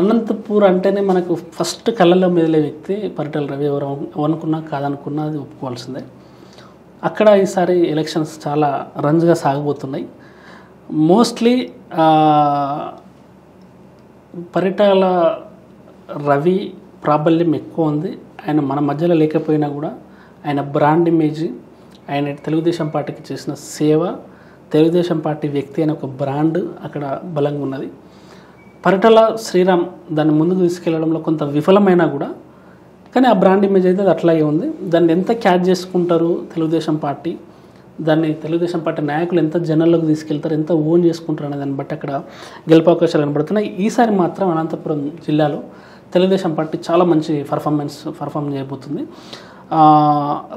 అనంతపూర్ అంటేనే మనకు ఫస్ట్ కళ్ళల్లో మెదిలే వ్యక్తి పరిటాల రవి. ఎవరు అనుకున్నా కాదనుకున్నా అది ఒప్పుకోవాల్సిందే. అక్కడ ఈసారి ఎలక్షన్స్ చాలా రంజుగా సాగబోతున్నాయి. మోస్ట్లీ పరిటాల రవి ప్రాబల్యం ఎక్కువ ఉంది. ఆయన మన మధ్యలో లేకపోయినా కూడా ఆయన బ్రాండ్ ఇమేజ్, ఆయన తెలుగుదేశం పార్టీకి చేసిన సేవ, తెలుగుదేశం పార్టీ వ్యక్తి అనే ఒక బ్రాండ్ అక్కడ బలంగా ఉన్నది. పరిటాల శ్రీరామ్ దాన్ని ముందుకు తీసుకెళ్లడంలో కొంత విఫలమైనా కూడా కానీ ఆ బ్రాండ్ ఇమేజ్ అయితే అది అట్లాగే ఉంది. దాన్ని ఎంత క్యాచ్ చేసుకుంటారు తెలుగుదేశం పార్టీ, దాన్ని తెలుగుదేశం పార్టీ నాయకులు ఎంత జనాల్లోకి తీసుకెళ్తారు, ఎంత ఓన్ చేసుకుంటారు అనే దాన్ని బట్టి అక్కడ గెలుపు అవకాశాలు కనబడుతున్నాయి. ఈసారి మాత్రం అనంతపురం జిల్లాలో తెలుగుదేశం పార్టీ చాలా మంచి పర్ఫామ్ చేయబోతుంది.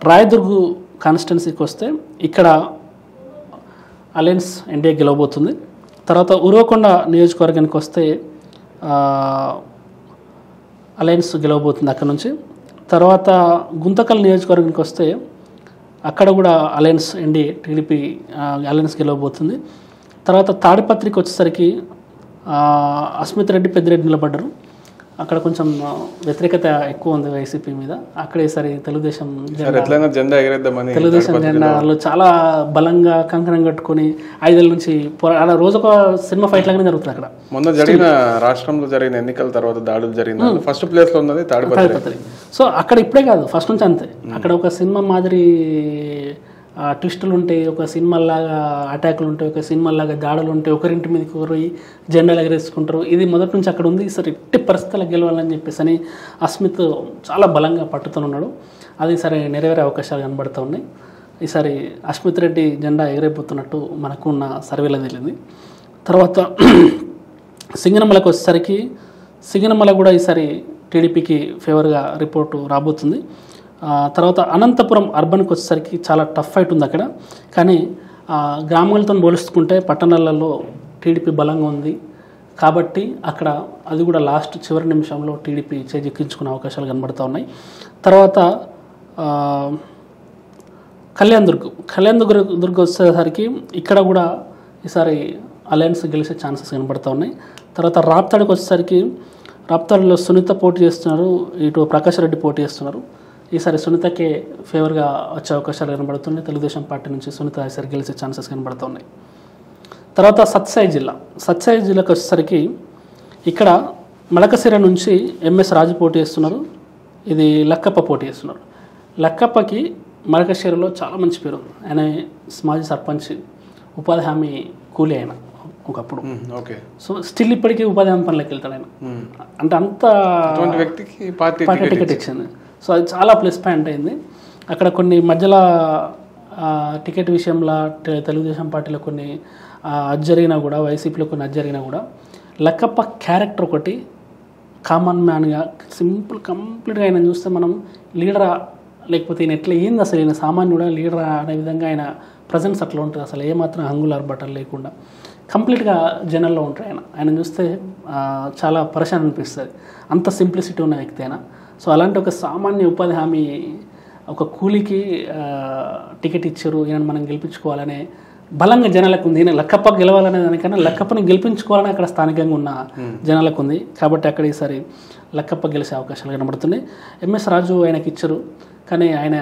రాయదుర్గు కాన్స్టిట్యున్సీకి వస్తే ఇక్కడ అలయన్స్ ఎన్డీఏ గెలవబోతుంది. తర్వాత ఉరవకొండ నియోజకవర్గానికి వస్తే అలయన్స్ గెలవబోతుంది అక్కడ నుంచి. తర్వాత గుంతకల్ నియోజకవర్గానికి వస్తే అక్కడ కూడా అలయన్స్ ఎన్డీఏ టీడీపీ అలయన్స్ గెలవబోతుంది. తర్వాత తాడిపత్రికి వచ్చేసరికి అస్మిత్ రెడ్డి పెద్దిరెడ్డి నిలబడ్డారు. అక్కడ కొంచెం వ్యతిరేకత ఎక్కువ ఉంది వైసీపీ మీద. అక్కడ ఈసారి తెలుగుదేశం జెండాలో చాలా బలంగా కంకణం కట్టుకొని 5 ఏళ్ళ నుంచి రోజొక సినిమా ఫైట్ లాగానే జరుగుతుంది అక్కడ. మొన్న జరిగిన రాష్ట్రంలో జరిగిన ఎన్నికల తర్వాత దాడులు జరిగింది, ఫస్ట్ ప్లేస్ లో ఉన్నది తాడిపత్రి. సో అక్కడ ఇప్పుడే కాదు, ఫస్ట్ నుంచి అంతే. అక్కడ ఒక సినిమా మాదిరి ట్విస్టులు ఉంటాయి, ఒక సినిమాలాగా అటాకులు ఉంటాయి, ఒక సినిమాలాగా దాడులు ఉంటాయి, ఒకరింటి మీదకి పోయి జెండాలు ఎగరేసుకుంటారు. ఇది మొదటి నుంచి అక్కడ ఉంది. ఈసారి ఎట్టి పరిస్థితులకు గెలవాలని చెప్పేసి అని అస్మిత్ చాలా బలంగా పట్టుతున్నాడు. అది సరే నెరవేరే అవకాశాలు కనబడుతూ ఉన్నాయి. ఈసారి అస్మిత్ రెడ్డి జెండా ఎగరైపోతున్నట్టు మనకు ఉన్న సర్వేలో తెలిసింది. తర్వాత సింగనమలకు వచ్చేసరికి సింగనమల కూడా ఈసారి టీడీపీకి ఫేవర్గా రిపోర్టు రాబోతుంది. తర్వాత అనంతపురం అర్బన్కి వచ్చేసరికి చాలా టఫ్ ఫైట్ ఉంది అక్కడ. కానీ గ్రామాలతో పోల్చుకుంటే పట్టణాలలో టీడీపీ బలంగా ఉంది కాబట్టి అక్కడ అది కూడా లాస్ట్ చివరి నిమిషంలో టీడీపీ చేజిక్కించుకునే అవకాశాలు కనబడుతూ ఉన్నాయి. తర్వాత కళ్యాణ్ దుర్గ్ వచ్చేసరికి ఇక్కడ కూడా ఈసారి అలయన్స్ గెలిచే ఛాన్సెస్ కనబడుతూ ఉన్నాయి. తర్వాత రాప్తాడుకి వచ్చేసరికి రాప్తాడులో సునీత పోటీ చేస్తున్నారు, ఇటు ప్రకాష్ రెడ్డి పోటీ చేస్తున్నారు. ఈసారి సునీతకే ఫేవర్గా వచ్చే అవకాశాలు కనబడుతున్నాయి. తెలుగుదేశం పార్టీ నుంచి సునీత ఈసారి గెలిచే ఛాన్సెస్ కనబడుతున్నాయి. తర్వాత సత్యసాయి జిల్లాకు వచ్చేసరికి ఇక్కడ మలకసిర నుంచి ఎంఎస్ రాజు పోటీ చేస్తున్నారు, ఇది లక్కప్ప పోటీ చేస్తున్నారు. లక్కప్పకి మలకసిరలో చాలా మంచి పేరు ఉంది. ఆయన మాజీ సర్పంచ్, ఉపాధి హామీ కూలీ ఆయన ఒకప్పుడు. సో స్టిల్ ఇప్పటికీ ఉపాధి హామీ పనులకు వెళ్తాడు ఆయన. అంటే అంత వ్యక్తికి పార్టీ టికెట్ ఇచ్చింది. సో అది చాలా ప్లస్ పాయింట్ అయింది. అక్కడ కొన్ని మధ్యలో టికెట్ విషయంలో తెలుగుదేశం పార్టీలో కొన్ని జరిగినా కూడా, వైసీపీలో కొన్ని జరిగినా కూడా లక్కప్ప క్యారెక్టర్ ఒకటి కామన్ మ్యాన్గా సింపుల్ కంప్లీట్గా ఆయన చూస్తే మనం లీడరా లేకపోతే ఈయన ఎట్లా ఏంది అసలు ఈయన సామాన్యుడా లీడరా అనే విధంగా ఆయన ప్రజెన్స్ అట్లా ఉంటుంది. అసలు ఏమాత్రం హంగులార్ బట్టలు లేకుండా కంప్లీట్గా జనాల్లో ఉంటాయి. ఆయన చూస్తే చాలా పరేషాన్ అనిపిస్తుంది, అంత సింప్లిసిటీ ఉన్న వ్యక్తి అయినా. సో అలాంటి ఒక సామాన్య ఉపాధి హామీ ఒక కూలీకి టికెట్ ఇచ్చారు, ఈయన మనం గెలిపించుకోవాలనే బలంగా జనాలకు ఉంది. ఈయన లక్కప్ప గెలవాలనే దానికన్నా లక్కప్పని గెలిపించుకోవాలని అక్కడ స్థానికంగా ఉన్న జనాలకు ఉంది. కాబట్టి అక్కడ ఈసారి లక్కప్ప గెలిచే అవకాశాలు కనబడుతున్నాయి. ఎంఎస్ రాజు ఆయనకి ఇచ్చారు, కానీ ఆయన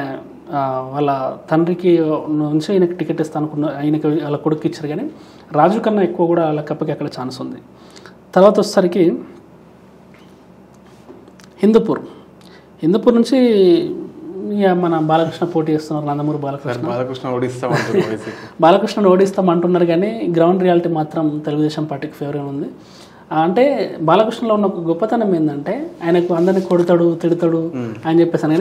వాళ్ళ తండ్రికి నుంచి ఆయనకి టికెట్ ఇస్తా అనుకున్న ఆయనకి వాళ్ళ కొడుకు ఇచ్చారు. కానీ రాజు కన్నా ఎక్కువ కూడా లక్కప్పకి అక్కడ ఛాన్స్ ఉంది. తర్వాత వచ్చేసరికి హిందూపూర్ నుంచి మన బాలకృష్ణ పోటీ చేస్తున్నారు, నందమూరి బాలకృష్ణ ఓడిస్తామంటున్నారు. కానీ గ్రౌండ్ రియాలిటీ మాత్రం తెలుగుదేశం పార్టీకి ఫేవర్గా ఉంది. అంటే బాలకృష్ణలో ఉన్న ఒక గొప్పతనం ఏంటంటే ఆయనకు అందరినీ కొడతాడు, తిడతాడు అని చెప్పేసి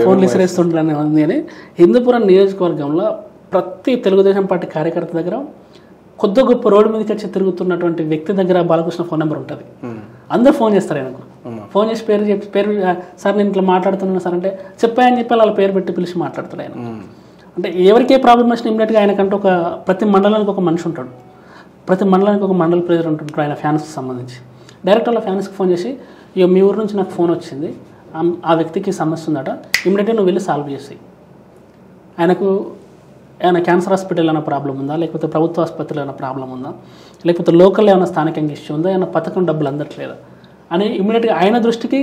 ఫోన్లు ఇసిరేస్తుంటాడని ఉంది. అని హిందూపురం నియోజకవర్గంలో ప్రతి తెలుగుదేశం పార్టీ కార్యకర్త దగ్గర కొద్ది గొప్ప రోడ్డు మీదకి వచ్చి తిరుగుతున్నటువంటి వ్యక్తి దగ్గర బాలకృష్ణ ఫోన్ నెంబర్ ఉంటుంది. అందరూ ఫోన్ చేస్తారు ఆయనకు. ఫోన్ చేసి పేరు సార్ నేను ఇట్లా మాట్లాడుతున్నాను సార్ అంటే చెప్పాయని చెప్పి వాళ్ళ పేరు పెట్టి పిలిచి మాట్లాడతాడు ఆయన. అంటే ఎవరికే ప్రాబ్లం వచ్చినా ఇమ్మీడియట్గా ఆయనకంటే ప్రతి మండలానికి ఒక మనిషి ఉంటాడు. ప్రతి మండలానికి ఒక మండల ప్రెసిడెంట్ ఉంటుంటారు ఆయన ఫ్యాన్స్కి సంబంధించి. డైరెక్ట్ వాళ్ళ ఫ్యాన్స్కి ఫోన్ చేసి ఇక మీ ఊరు నుంచి నాకు ఫోన్ వచ్చింది, ఆ వ్యక్తికి సమస్య ఉందట, ఇమ్మీడియట్గా నువ్వు వెళ్ళి సాల్వ్ చేసి ఆయన క్యాన్సర్ హాస్పిటల్ ఏమైనా ప్రాబ్లం ఉందా, లేకపోతే ప్రభుత్వ ఆసుపత్రిలో ఏమైనా ప్రాబ్లం ఉందా, లేకపోతే లోకల్ ఏమైనా స్థానికంగా ఇష్యూ ఉందా, ఏమైనా పథకం డబ్బులు అందట్లేదా అని ఇమ్మీడియట్గా ఆయన దృష్టికి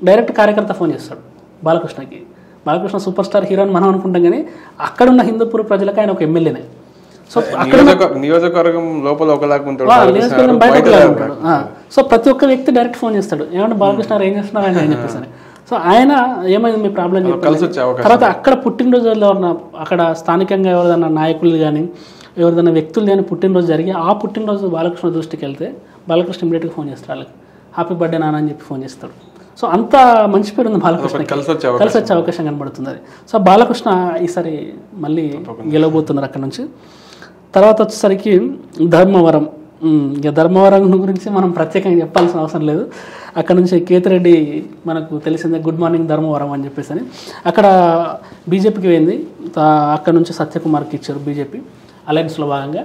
డైరెక్ట్ కార్యకర్త ఫోన్ చేస్తాడు బాలకృష్ణకి. బాలకృష్ణ సూపర్ స్టార్ హీరో అని మనం అనుకుంటాం, కానీ అక్కడున్న హిందూపూర్ ప్రజలకు ఆయన ఒక ఎమ్మెల్యేనే. సో అక్కడ నియోజకవర్గం లోపల ఒకలాగా ఉంటాడు, నియోజకవర్గం బయట ఒకలాగా ఉంటాడు. సో ప్రతి ఒక్క వ్యక్తి డైరెక్ట్ ఫోన్ చేస్తాడు, ఏమంటే బాలకృష్ణ ఏం చేస్తున్నారు ఆయన అని చెప్పేసి. సో ఆయన ఏమైంది మీ ప్రాబ్లం చెప్పి తర్వాత అక్కడ పుట్టినరోజుల్లో ఉన్న అక్కడ స్థానికంగా ఎవరిదైనా నాయకులు కానీ ఎవరిదైనా వ్యక్తులు కానీ పుట్టినరోజు జరిగి ఆ పుట్టినరోజు బాలకృష్ణ దృష్టికి వెళ్తే బాలకృష్ణ ఇమీడియట్గా ఫోన్ చేస్తాడు, వాళ్ళకి హ్యాపీ బర్త్డే నాన్న అని చెప్పి ఫోన్ చేస్తాడు. సో అంత మంచి పేరు ఉంది బాలకృష్ణకి, కలిసి వచ్చే అవకాశం కనబడుతుంది అది. సో బాలకృష్ణ ఈసారి మళ్ళీ గెలవబోతున్నారు అక్కడ నుంచి. తర్వాత వచ్చేసరికి ధర్మవరం. ఇక ధర్మవరం గురించి మనం ప్రత్యేకంగా చెప్పాల్సిన అవసరం లేదు. అక్కడ నుంచి కేతిరెడ్డి మనకు తెలిసిందే గుడ్ మార్నింగ్ ధర్మవరం అని చెప్పేసి అని అక్కడ బీజేపీకి పోయింది. అక్కడ నుంచి సత్యకుమార్కి ఇచ్చారు బీజేపీ అలయన్స్లో భాగంగా.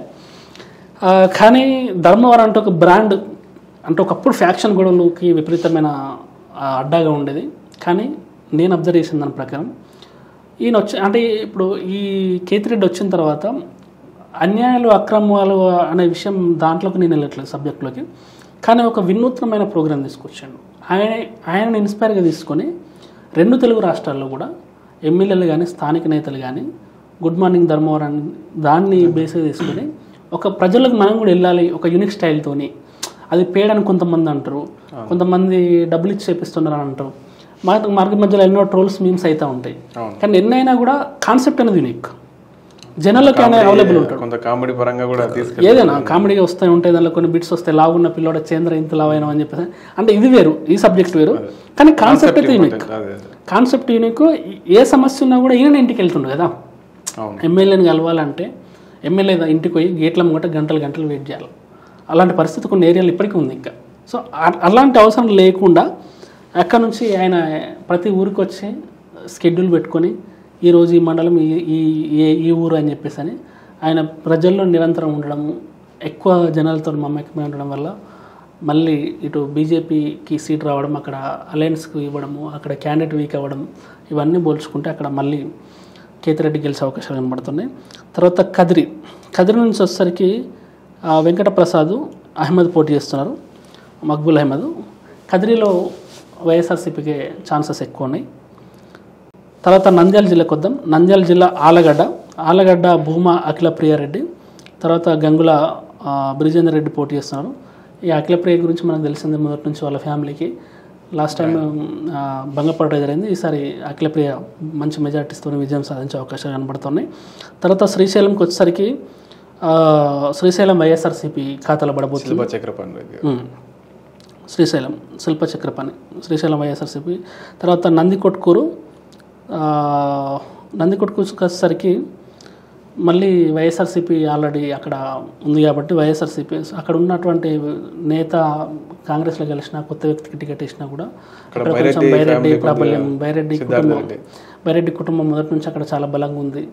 కానీ ధర్మవరం అంటే ఒక బ్రాండ్, అంటే ఒకప్పుడు ఫ్యాక్షన్ గొడవలకి విపరీతమైన అడ్డాగా ఉండేది. కానీ నేను అబ్జర్వ్ చేసిన దాని ప్రకారం ఈయన అంటే ఇప్పుడు ఈ కేతిరెడ్డి వచ్చిన తర్వాత అన్యాయాలు అక్రమాలు అనే విషయం దాంట్లోకి నేను వెళ్ళట్లేదు సబ్జెక్ట్లోకి, కానీ ఒక వినూత్నమైన ప్రోగ్రాం తీసుకొచ్చాడు. ఆయనను ఇన్స్పైర్గా తీసుకొని 2 తెలుగు రాష్ట్రాల్లో కూడా ఎమ్మెల్యేలు కానీ స్థానిక నేతలు కానీ గుడ్ మార్నింగ్ ధర్మవరం దాన్ని బేస్గా తీసుకొని ఒక ప్రజలకు మనం కూడా వెళ్ళాలి ఒక యూనిక్ స్టైల్తోని. అది పేడ్ అని కొంతమంది అంటారు, కొంతమంది డబ్బులు ఇచ్చి చేపిస్తున్నారు అని అంటారు. మార్గ మధ్యలో ఎన్నో ట్రోల్స్ మీమ్స్ అయితే ఉంటాయి, కానీ ఎన్నైనా కూడా కాన్సెప్ట్ అనేది యూనిక్, జనాలకి అవైలబుల్ ఉంటాడు. కొంత కామెడీ పరంగా కూడా ఏదైనా కామెడీగా వస్తూ ఉంటాయి, దానిలో కొన్ని బిట్స్ వస్తాయి, లావున్న పిల్లోడ చేంద్ర ఇంత లావైనా అని చెప్పేసి. అంటే ఇది వేరు, ఈ సబ్జెక్ట్ వేరు, కానీ కాన్సెప్ట్ అయితే యూనిక్. Concept unique. ఏ సమస్య ఉన్నా కూడా ఈయన ఇంటికి వెళ్తుండు కదా, ఎమ్మెల్యేని కలవాలంటే ఎమ్మెల్యే ఇంటికి పోయి గేట్ల ముంగట గంటలు వెయిట్ చేయాలి. అలాంటి పరిస్థితి కొన్ని ఏరియాలు ఇప్పటికీ ఉంది ఇంకా. సో అలాంటి అవసరం లేకుండా అక్కడ నుంచి ఆయన ప్రతి ఊరికి వచ్చి షెడ్యూల్ పెట్టుకొని ఈరోజు ఈ మండలం ఈ ఊరు అని చెప్పేసి అని ఆయన ప్రజల్లో నిరంతరం ఉండడము, ఎక్కువ జనాలతో మమ్మకమై ఉండడం వల్ల మళ్ళీ ఇటు బీజేపీకి సీట్ రావడం, అక్కడ అలయన్స్కి ఇవ్వడము, అక్కడ క్యాండిడేట్ వీక్ అవ్వడం, ఇవన్నీ పోల్చుకుంటే అక్కడ మళ్ళీ కేతిరెడ్డి గెలిచే అవకాశాలు కనబడుతున్నాయి. తర్వాత కదిరి నుంచి వచ్చేసరికి వెంకటప్రసాద్ అహ్మద్ పోటీ చేస్తున్నారు, మక్బుల్ అహ్మద్. కదిరిలో వైఎస్ఆర్సీపీకి ఛాన్సెస్ ఎక్కువ ఉన్నాయి. తర్వాత నంద్యాల జిల్లాకు వద్దాం. నంద్యాల జిల్లా ఆలగడ్డ భూమా అఖిలప్రియారెడ్డి, తర్వాత గంగుల బ్రిజేందర్ రెడ్డి పోటీ చేస్తున్నారు. ఈ అఖిలప్రియ గురించి మనకు తెలిసింది మొదటి నుంచి వాళ్ళ ఫ్యామిలీకి. లాస్ట్ టైం భంగపడడం జరిగింది, ఈసారి అఖిలప్రియ మంచి మెజార్టీస్తో విజయం సాధించే అవకాశాలు కనబడుతున్నాయి. తర్వాత శ్రీశైలంకి వచ్చేసరికి శ్రీశైలం వైఎస్ఆర్సీపీ ఖాతాలో పడబోతుంది. శ్రీశైలం శిల్ప చక్రపాణి, శ్రీశైలం వైఎస్ఆర్సీపీ. తర్వాత నందికొట్కూరు వచ్చేసరికి మళ్ళీ వైఎస్ఆర్సీపీ ఆల్రెడీ అక్కడ ఉంది కాబట్టి వైఎస్ఆర్సీపీ అక్కడ ఉన్నటువంటి నేత కాంగ్రెస్లో కలిసిన కొత్త వ్యక్తికి టికెట్ ఇచ్చినా కూడా అక్కడ కొంచెం బైరెడ్డి ప్రాబల్యం, బైరెడ్డి కుటుంబం మొదటి నుంచి అక్కడ చాలా బలంగా ఉంది.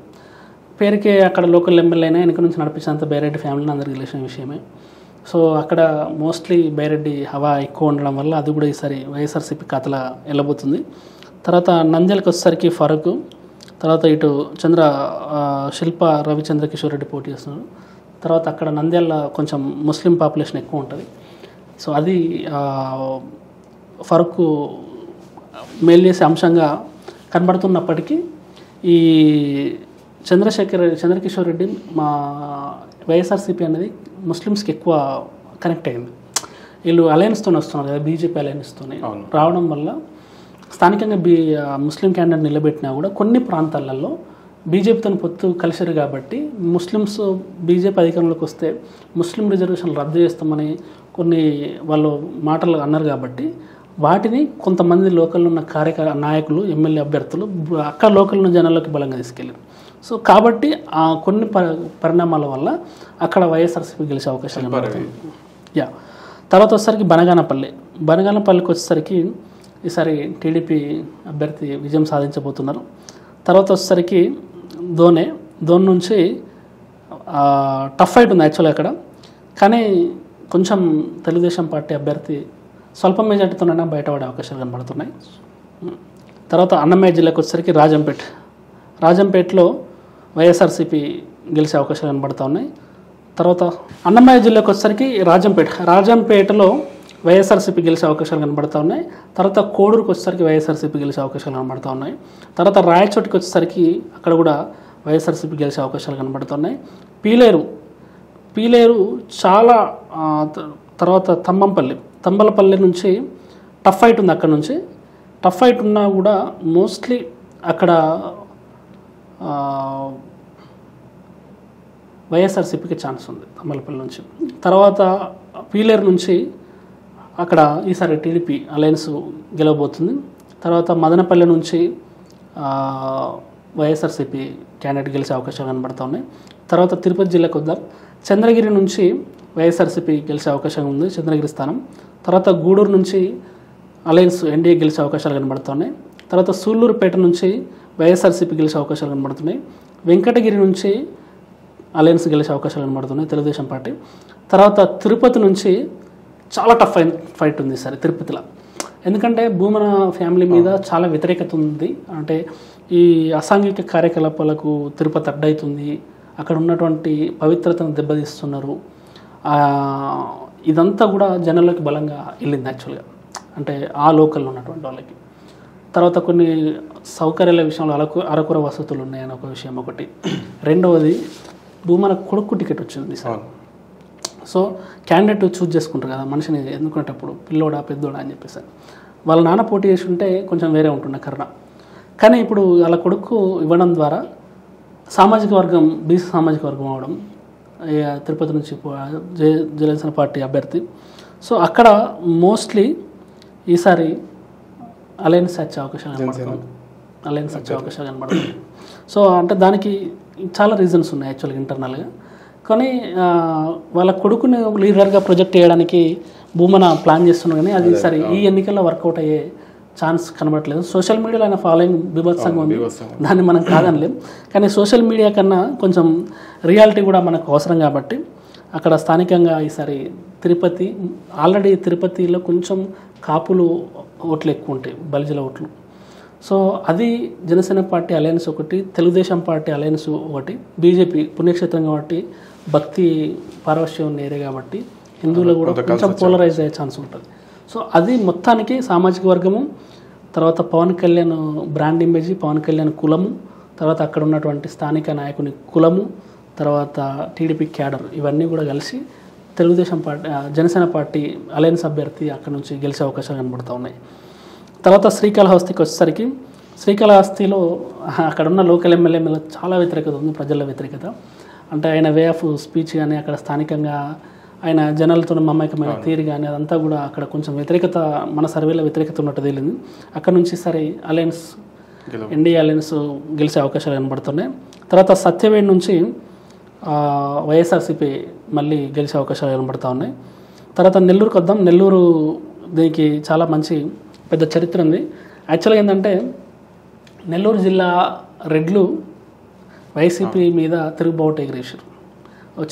పేరుకే అక్కడ లోకల్ ఎమ్మెల్యే అయినా వెనక నుంచి నడిపించినంత బైరెడ్డి ఫ్యామిలీని అందరికీ తెలిసిన విషయమే. సో అక్కడ మోస్ట్లీ బైరెడ్డి హవా ఎక్కువ ఉండడం వల్ల అది కూడా ఈసారి వైఎస్ఆర్సీపీ ఖాతాలో వెళ్ళబోతుంది. తర్వాత నంద్యాలకు వచ్చేసరికి ఫరూక్, తర్వాత ఇటు శిల్ప రవిచంద్ర కిషోర్ రెడ్డి పోటీ చేస్తున్నారు. తర్వాత అక్కడ నంద్యాల కొంచెం ముస్లిం పాపులేషన్ ఎక్కువ ఉంటుంది, సో అది ఫరూక్ మేలు చేసే అంశంగా కనబడుతున్నప్పటికీ ఈ చంద్రకిషోర్ రెడ్డి మా వైఎస్ఆర్సీపీ అనేది ముస్లిమ్స్కి ఎక్కువ కనెక్ట్ అయింది. వీళ్ళు అలయన్స్తో వస్తున్నారు కదా, బీజేపీ అలయన్స్తో రావడం వల్ల స్థానికంగా ముస్లిం క్యాండిడేట్ నిలబెట్టినా కూడా కొన్ని ప్రాంతాలలో బీజేపీతో పొత్తు కలిసారు కాబట్టి ముస్లిమ్స్ బీజేపీ అధికారంలోకి వస్తే ముస్లిం రిజర్వేషన్లు రద్దు చేస్తామని కొన్ని వాళ్ళు మాటలు అన్నారు కాబట్టి వాటిని కొంతమంది లోకల్లో ఉన్న నాయకులు, ఎమ్మెల్యే అభ్యర్థులు అక్కడ లోకల్ ఉన్న జనాల్లోకి బలంగా తీసుకెళ్ళారు. సో కాబట్టి కొన్ని పరిణామాల వల్ల అక్కడ వైఎస్ఆర్సీపీ గెలిచే అవకాశాలు కనబడుతుంది. తర్వాత వచ్చేసరికి బనగానపల్లికి వచ్చేసరికి ఈసారి టీడీపీ అభ్యర్థి విజయం సాధించబోతున్నారు. తర్వాత వచ్చేసరికి దోన్ నుంచి టఫ్ ఫైట్ ఉంది యాక్చువల్గా. అక్కడ కానీ కొంచెం తెలుగుదేశం పార్టీ అభ్యర్థి స్వల్ప మెజార్టీతోనైనా బయటపడే అవకాశాలు కనబడుతున్నాయి. తర్వాత అన్నమయ్య జిల్లాకు వచ్చేసరికి రాజంపేటలో వైఎస్ఆర్సీపీ గెలిచే అవకాశాలు కనబడుతూ ఉన్నాయి. తర్వాత అన్నమయ్య జిల్లాకు వచ్చేసరికి రాజంపేటలో వైఎస్ఆర్సీపీ గెలిచే అవకాశాలు కనబడుతూ ఉన్నాయి. తర్వాత కోడూరుకు వచ్చేసరికి వైఎస్ఆర్సీపీ గెలిచే అవకాశాలు కనబడుతూ ఉన్నాయి. తర్వాత రాయచోటికి వచ్చేసరికి అక్కడ కూడా వైఎస్ఆర్సీపీ గెలిచే అవకాశాలు కనబడుతున్నాయి. పీలేరు చాలా తర్వాత తంబలపల్లి నుంచి టఫ్ ఫైట్ ఉంది. అక్కడ నుంచి టఫ్ ఫైట్ ఉన్నా కూడా మోస్ట్లీ అక్కడ వైఎస్ఆర్సీపీకి ఛాన్స్ ఉంది తంబలపల్లి నుంచి. తర్వాత పీలేరు నుంచి అక్కడ ఈసారి టీడీపీ అలయన్స్ గెలవబోతుంది. తర్వాత మదనపల్లి నుంచి వైఎస్ఆర్సీపీ క్యాండిడేట్ గెలిచే అవకాశాలు కనబడుతూ ఉన్నాయి. తర్వాత తిరుపతి జిల్లాకు వద్దాం. చంద్రగిరి నుంచి వైఎస్ఆర్సీపీ గెలిచే అవకాశం ఉంది, చంద్రగిరి స్థానం. తర్వాత గూడూరు నుంచి అలయన్స్ ఎన్డీఏ గెలిచే అవకాశాలు కనబడుతున్నాయి. తర్వాత సూళ్ళూరుపేట నుంచి వైఎస్ఆర్సీపీ గెలిచే అవకాశాలు కనబడుతున్నాయి. వెంకటగిరి నుంచి అలయన్స్ గెలిచే అవకాశాలు కనబడుతున్నాయి తెలుగుదేశం పార్టీ. తర్వాత తిరుపతి నుంచి చాలా టఫ్ ఫైట్ ఉంది ఈసారి తిరుపతిలో. ఎందుకంటే భూమన ఫ్యామిలీ మీద చాలా వ్యతిరేకత ఉంది. అంటే ఈ అసాంఘిక కార్యకలాపాలకు తిరుపతి అడ్డవుతుంది, అక్కడ ఉన్నటువంటి పవిత్రతను దెబ్బతీస్తున్నారు. ఇదంతా కూడా జనాల్లోకి బలంగా వెళ్ళింది యాక్చువల్గా, అంటే ఆ లోకల్లో ఉన్నటువంటి వాళ్ళకి. తర్వాత కొన్ని సౌకర్యాల విషయంలో అరకుర వసతులు ఉన్నాయని ఒక విషయం ఒకటి. రెండవది భూమన కొడుకు టికెట్ వచ్చింది సార్. సో క్యాండిడేట్ చూజ్ చేసుకుంటారు కదా మనిషిని ఎన్నుకునేటప్పుడు, పిల్లోడా పెద్దోడా అని చెప్పేసి. వాళ్ళ నాన్న పోటీ చేసి ఉంటే కొంచెం వేరే ఉంటుండే కర్ణ. కానీ ఇప్పుడు వాళ్ళ కొడుకు ఇవ్వడం ద్వారా సామాజిక వర్గం బీసీ సామాజిక వర్గం అవడం, తిరుపతి నుంచి జనసేన పార్టీ అభ్యర్థి. సో అక్కడ మోస్ట్లీ ఈసారి అలయన్స్ వచ్చే అవకాశాలు కనబడుతుంది. సో అంటే దానికి చాలా రీజన్స్ ఉన్నాయి యాక్చువల్గా ఇంటర్నల్గా. కానీ వాళ్ళ కొడుకుని లీడర్గా ప్రొజెక్ట్ చేయడానికి భూమన ప్లాన్ చేస్తున్నారు, కానీ అది సరే ఈ ఎన్నికల్లో వర్కౌట్ అయ్యే ఛాన్స్ కనబడట్లేదు. సోషల్ మీడియాలో ఆయన ఫాలోయింగ్ బీభత్సంగా ఉంది, దాన్ని మనం కాదనలేం. కానీ సోషల్ మీడియా కన్నా కొంచెం రియాలిటీ కూడా మనకు అవసరం కాబట్టి అక్కడ స్థానికంగా ఈసారి ఆల్రెడీ తిరుపతిలో కొంచెం కాపులు ఓట్లు ఎక్కువ ఉంటాయి, బలిజల ఓట్లు. సో అది జనసేన పార్టీ అలయన్స్ ఒకటి, తెలుగుదేశం పార్టీ అలయన్స్ ఒకటి, బీజేపీ పుణ్యక్షేత్రం కాబట్టి భక్తి పారవశ్యం ఉన్న ఏరియా కాబట్టి హిందువులు కూడా కొంచెం పోలరైజ్ అయ్యే ఛాన్స్ ఉంటుంది. సో అది మొత్తానికి సామాజిక వర్గము, తర్వాత పవన్ కళ్యాణ్ బ్రాండ్ ఇమేజ్, పవన్ కళ్యాణ్ కులము, తర్వాత అక్కడ ఉన్నటువంటి స్థానిక నాయకుని కులము, తర్వాత టీడీపీ క్యాడర్, ఇవన్నీ కూడా కలిసి Telugu Desam party Janasena party alliance అభ్యర్థి అక్కడ నుంచి గెలిచే అవకాశాలు కనబడుతూ ఉన్నాయి. తర్వాత శ్రీకాళహస్తికి వచ్చేసరికి శ్రీకాళహస్తిలో అక్కడ ఉన్న లోకల్ ఎమ్మెల్యే మీద చాలా వ్యతిరేకత ఉంది, ప్రజల వ్యతిరేకత. అంటే ఆయన వే ఆఫ్ స్పీచ్ కానీ అక్కడ స్థానికంగా ఆయన జనాలతో మమేకమైన తీరు కానీ అదంతా కూడా అక్కడ కొంచెం వ్యతిరేకత, మన సర్వేలో వ్యతిరేకత ఉన్నట్టు తేలింది. అక్కడ నుంచి సరే అలయన్స్ ఎన్డీఏ అలయన్స్ గెలిచే అవకాశాలు కనబడుతున్నాయి. తర్వాత సత్యవేడ్ నుంచి వైఎస్ఆర్సీపీ మళ్ళీ గెలిచే అవకాశాలు కనబడుతూ ఉన్నాయి. తర్వాత నెల్లూరుకి వద్దాం. నెల్లూరు దీనికి చాలా మంచి పెద్ద చరిత్ర ఉంది. యాక్చువల్గా ఏంటంటే నెల్లూరు జిల్లా రెడ్లు వైసీపీ మీద తిరుగుబాటు ఎగిరేసారు,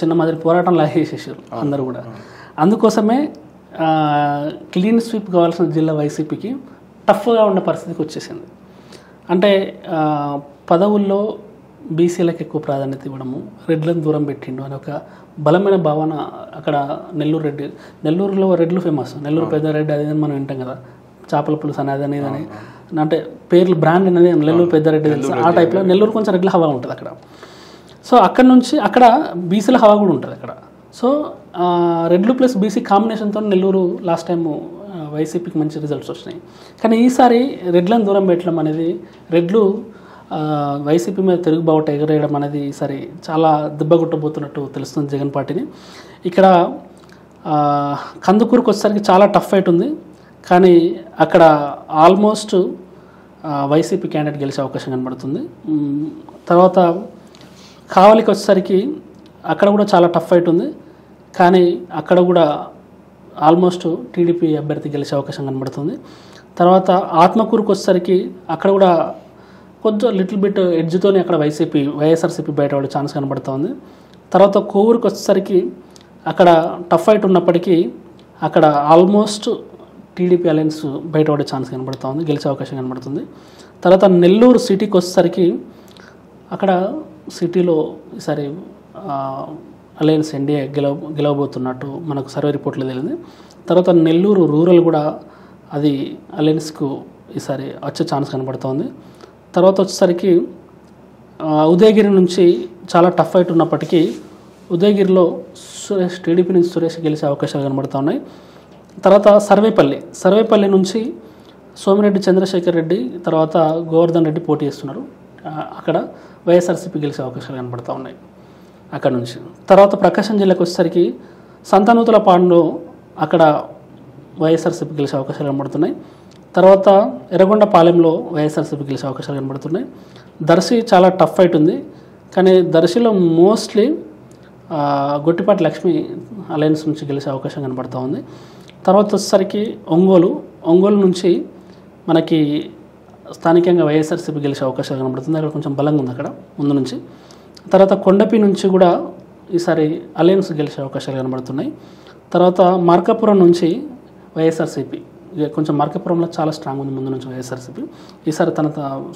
చిన్న మాదిరి పోరాటం లాగేసేసారు అందరూ కూడా. అందుకోసమే క్లీన్ స్వీప్ కావాల్సిన జిల్లా వైసీపీకి టఫ్గా ఉండే పరిస్థితికి వచ్చేసింది. అంటే పదవుల్లో బీసీలకు ఎక్కువ ప్రాధాన్యత ఇవ్వడము, రెడ్లను దూరం పెట్టిండు అని ఒక బలమైన భావన అక్కడ నెల్లూరులో రెడ్లు ఫేమస్. నెల్లూరు పెద్ద రెడ్డి అది మనం వింటాం కదా, చేపల పులుసు అనేది అనేది అంటే పేర్లు బ్రాండ్ అనేది నెల్లూరు పెద్ద రెడ్డి తెలుసు. ఆ టైప్లో నెల్లూరు కొంచెం రెడ్ల హవా ఉంటుంది అక్కడ. సో అక్కడ నుంచి అక్కడ బీసీల హవా కూడా ఉంటుంది అక్కడ. సో రెడ్లు ప్లస్ బీసీ కాంబినేషన్తో నెల్లూరు లాస్ట్ టైం వైసీపీకి మంచి రిజల్ట్స్ వచ్చినాయి. కానీ ఈసారి రెడ్లను దూరం పెట్టడం అనేది, రెడ్లు వైసీపీ మీద తిరుగుబాటు ఎగరేయడం అనేది ఈసారి చాలా దెబ్బగొట్టబోతున్నట్టు తెలుస్తుంది జగన్ పార్టీని. ఇక్కడ కందుకూరుకు వచ్చేసరికి చాలా టఫ్ ఫైట్ ఉంది, కానీ అక్కడ ఆల్మోస్ట్ వైసీపీ క్యాండిడేట్ గెలిచే అవకాశం కనబడుతుంది. తర్వాత కావలికి వచ్చేసరికి అక్కడ కూడా చాలా టఫ్ ఫైట్ ఉంది, కానీ అక్కడ కూడా ఆల్మోస్ట్ టీడీపీ అభ్యర్థి గెలిచే అవకాశం కనబడుతుంది. తర్వాత ఆత్మకూరుకు వచ్చేసరికి అక్కడ కూడా కొంచెం లిటిల్ బిట్ ఎడ్జ్తోనే అక్కడ వైఎస్ఆర్సీపీ బయటపడే ఛాన్స్ కనబడుతూ ఉంది. తర్వాత కోవూరుకు వచ్చేసరికి అక్కడ టఫ్ ఫైట్ ఉన్నప్పటికీ అక్కడ ఆల్మోస్ట్ టీడీపీ అలయన్స్ బయటపడే ఛాన్స్ కనబడుతుంది, గెలిచే అవకాశం కనబడుతుంది. తర్వాత నెల్లూరు సిటీకి వచ్చేసరికి అక్కడ సిటీలో ఈసారి అలయన్స్ ఎన్డీఏ గెలవబోతున్నట్టు మనకు సర్వే రిపోర్ట్లో తెలిసింది. తర్వాత నెల్లూరు రూరల్ కూడా అది అలయన్స్కు ఈసారి వచ్చే ఛాన్స్ కనబడుతోంది. తర్వాత వచ్చేసరికి ఉదయగిరి నుంచి చాలా టఫ్ ఫైట్ ఉన్నప్పటికీ ఉదయగిరిలో సురేష్, టీడీపీ నుంచి సురేష్ గెలిచే అవకాశాలు కనబడుతున్నాయి. తర్వాత సర్వేపల్లి నుంచి సోమిరెడ్డి చంద్రశేఖర్ రెడ్డి తర్వాత గోవర్ధన్ రెడ్డి పోటీ చేస్తున్నారు. అక్కడ వైఎస్ఆర్సీపీ గెలిచే అవకాశాలు కనబడుతూ ఉన్నాయి అక్కడ నుంచి. తర్వాత ప్రకాశం జిల్లాకు వచ్చేసరికి సంతానూతులపాడులో అక్కడ వైఎస్ఆర్సీపీ గెలిచే అవకాశాలు కనబడుతున్నాయి. తర్వాత ఎర్రగొండపాలెంలో వైఎస్ఆర్సీపీ గెలిచే అవకాశాలు కనబడుతున్నాయి. దర్శి చాలా టఫ్ ఫైట్ ఉంది, కానీ దర్శిలో మోస్ట్లీ గొట్టిపాటి లక్ష్మి అలయన్స్ నుంచి గెలిచే అవకాశం కనబడుతూ ఉంది. తర్వాత వచ్చేసరికి ఒంగోలు నుంచి మనకి స్థానికంగా వైఎస్ఆర్సీపీ గెలిచే అవకాశాలు కనబడుతుంది. అక్కడ కొంచెం బలంగా ఉంది అక్కడ ముందు నుంచి. తర్వాత కొండపి నుంచి కూడా ఈసారి అలయన్స్ గెలిచే అవకాశాలు కనబడుతున్నాయి. తర్వాత మార్కాపురం నుంచి వైఎస్ఆర్సీపీ కొంచెం మార్కాపురంలో చాలా స్ట్రాంగ్ ఉంది ముందు నుంచి వైఎస్ఆర్సీపీ, ఈసారి తన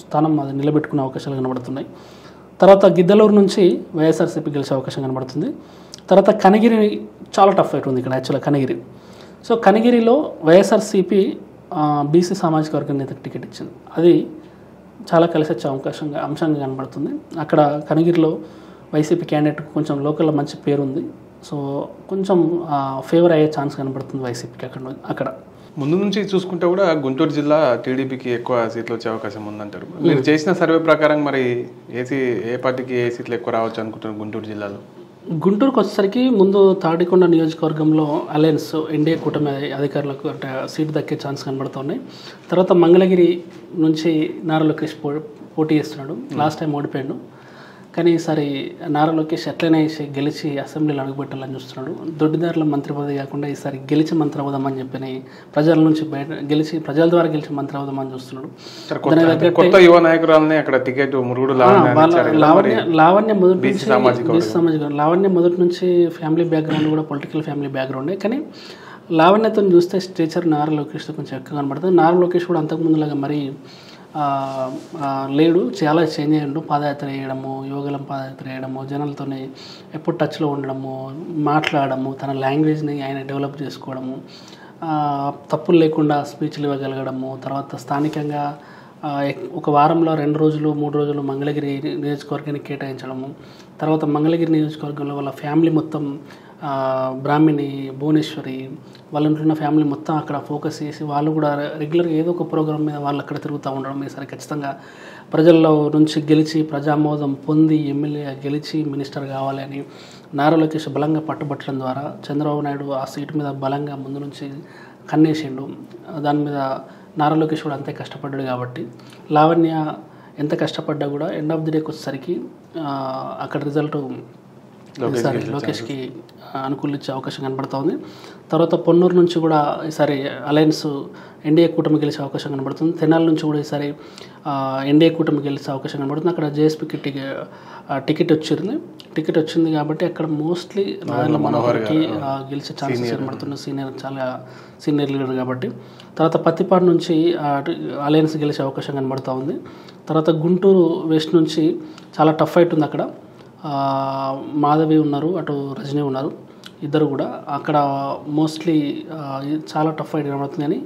స్థానం అది నిలబెట్టుకునే అవకాశాలు కనబడుతున్నాయి. తర్వాత గిద్దలూరు నుంచి వైఎస్ఆర్సీపీ గెలిచే అవకాశం కనబడుతుంది. తర్వాత కనగిరి చాలా టఫ్ ఫైట్ ఉంది ఇక్కడ యాక్చువల్గా కనగిరి. సో కనగిరిలో వైఎస్ఆర్సీపీ బీసీ సామాజిక వర్గం నేతకు టికెట్ ఇచ్చింది, అది చాలా కలిసి వచ్చే అంశంగా కనబడుతుంది. అక్కడ కనగిరిలో వైసీపీ క్యాండిడేట్కి కొంచెం లోకల్లో మంచి పేరు ఉంది, సో కొంచెం ఫేవర్ అయ్యే ఛాన్స్ కనబడుతుంది వైసీపీకి అక్కడ. ముందు నుంచి చూసుకుంటే కూడా గుంటూరు జిల్లా టీడీపీకి ఎక్కువ సీట్లు వచ్చే అవకాశం ఉందంటారు. మీరు చేసిన సర్వే ప్రకారం మరి ఏ పార్టీకి ఏ సీట్లు ఎక్కువ రావచ్చు అనుకుంటున్నారు గుంటూరు జిల్లాలో? గుంటూరుకు వచ్చేసరికి ముందు తాడికొండ నియోజకవర్గంలో అలయన్స్ ఎన్డీఏ కూటమి అధికారులకు అంటే సీటు దక్కే ఛాన్స్ కనబడుతున్నాయి. తర్వాత మంగళగిరి నుంచి నారా లోకేష్ పోటీ చేస్తున్నాడు, లాస్ట్ టైం ఓడిపోయాడు, కానీ ఈసారి నారా లోకేష్ ఎట్లయినా గెలిచి అసెంబ్లీలో అడుగుపెట్టాలని చూస్తున్నాడు. దొడ్డిదారుల మంత్రి పదవి కాకుండా ఈసారి గెలిచి మంత్రి అవుదామని చెప్పి ప్రజల నుంచి గెలిచి ప్రజల ద్వారా గెలిచి మంత్రి అవుదామని చూస్తున్నాడు. కొత్త యువ నాయకురాలని అక్కడ టికెట్ మురుగుడు లావణ్య మొదటి నుంచి ఫ్యామిలీ బ్యాక్గ్రౌండ్ కూడా పొలిటికల్ ఫ్యామిలీ బ్యాక్గ్రౌండే, కానీ లావణ్యతో చూస్తే స్టేచర్ నారా లోకేష్తో కొంచెం ఎక్కువ కనబడుతుంది. నారా లోకేష్ కూడా అంతకుముందులాగా మరీ లేడు, చాలా చేంజ్ అయ్యాడు. పాదయాత్ర చేయడము, యోగలం పాదయాత్ర చేయడము, జనాలతోనే ఎప్పుడు టచ్లో ఉండడము, మాట్లాడము, తన లాంగ్వేజ్ని ఆయన డెవలప్ చేసుకోవడము, తప్పులు లేకుండా స్పీచ్లు ఇవ్వగలగడము. తర్వాత స్థానికంగా ఒక వారంలో 2 రోజులు 3 రోజులు మంగళగిరి నియోజకవర్గానికి కేటాయించడము. తర్వాత మంగళగిరి నియోజకవర్గంలో వాళ్ళ ఫ్యామిలీ మొత్తం బ్రాహ్మిణి, భువనేశ్వరి వాళ్ళ ఇంట్లో ఫ్యామిలీ మొత్తం అక్కడ ఫోకస్ చేసి వాళ్ళు కూడా రెగ్యులర్గా ఏదో ఒక ప్రోగ్రామ్ మీద వాళ్ళు అక్కడ తిరుగుతూ ఉండడం. ఈసారి ఖచ్చితంగా ప్రజల్లో నుంచి గెలిచి ప్రజామోదం పొంది ఎమ్మెల్యే గెలిచి మినిస్టర్ కావాలి అని నారా లోకేష్ బలంగా పట్టుబట్టడం ద్వారా చంద్రబాబు నాయుడు ఆ సీటు మీద బలంగా ముందు నుంచి కన్నేసిండు. దాని మీద నారా లోకేష్ కూడా అంతే కష్టపడ్డాడు కాబట్టి లావణ్య ఎంత కష్టపడ్డా కూడా ఎండ్ ఆఫ్ ది డేకి వచ్చేసరికి అక్కడ రిజల్ట్ ఈసారి లోకేష్కి అనుకూలించే అవకాశం కనబడుతుంది. తర్వాత పొన్నూరు నుంచి కూడా ఈసారి అలయన్స్ ఎన్డీఏ కూటమి గెలిచే అవకాశం కనబడుతుంది. తెనాలి నుంచి కూడా ఈసారి ఎన్డీఏ కూటమి గెలిచే అవకాశం కనబడుతుంది. అక్కడ జేఎస్పీకి టికెట్ వచ్చింది కాబట్టి అక్కడ మోస్ట్లీ నారాయణ మనోహర్కి గెలిచే ఛాన్సెస్ కనబడుతుంది. చాలా సీనియర్ లీడర్ కాబట్టి. తర్వాత పత్తిపాడు నుంచి అలయన్స్ గెలిచే అవకాశం కనబడుతూ ఉంది. తర్వాత గుంటూరు వెస్ట్ నుంచి చాలా టఫ్ ఫైట్ ఉంది. అక్కడ మాధవి ఉన్నారు, అటు రజనీ ఉన్నారు, ఇద్దరు కూడా అక్కడ మోస్ట్లీ చాలా టఫ్ ఫైట్ కనబడుతుంది. కానీ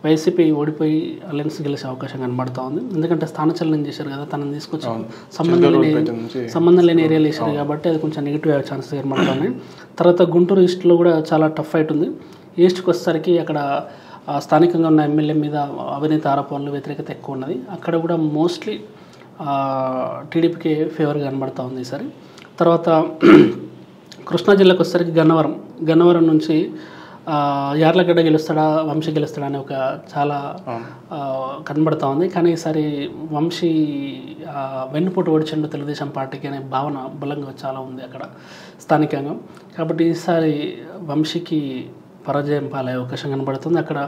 వైసీపీ ఓడిపోయి అలయన్స్ గెలిచే అవకాశం కనబడుతూ ఉంది. ఎందుకంటే స్థానచలనం చేశారు కదా, తనని తీసుకొచ్చి సంబంధం లేని ఏరియాలు వేశారు కాబట్టి అది కొంచెం నెగిటివ్ అయ్యే ఛాన్సెస్ కనబడుతున్నాయి. తర్వాత గుంటూరు ఈస్ట్లో కూడా చాలా టఫ్ ఫైట్ ఉంది. ఈస్ట్కి వచ్చేసరికి అక్కడ స్థానికంగా ఉన్న ఎమ్మెల్యే మీద అవినీతి ఆరోపణలు వ్యతిరేకత ఎక్కువ ఉన్నది. అక్కడ కూడా మోస్ట్లీ టీడీపీకి ఫేవర్గా కనబడుతూ ఉంది ఈసారి. తర్వాత కృష్ణా జిల్లాకు వచ్చేసరికి గన్నవరం నుంచి యార్లగడ్డ గెలుస్తాడా వంశీ గెలుస్తాడా అనే ఒక చాలా కనబడుతూ ఉంది. కానీ ఈసారి వంశీ వెన్నుపోటు ఓడిచండు తెలుగుదేశం పార్టీకి అనే భావన బలంగా చాలా ఉంది అక్కడ స్థానికంగా. కాబట్టి ఈసారి వంశీకి పరాజయం పాలయ్యే అవకాశం కనబడుతుంది. అక్కడ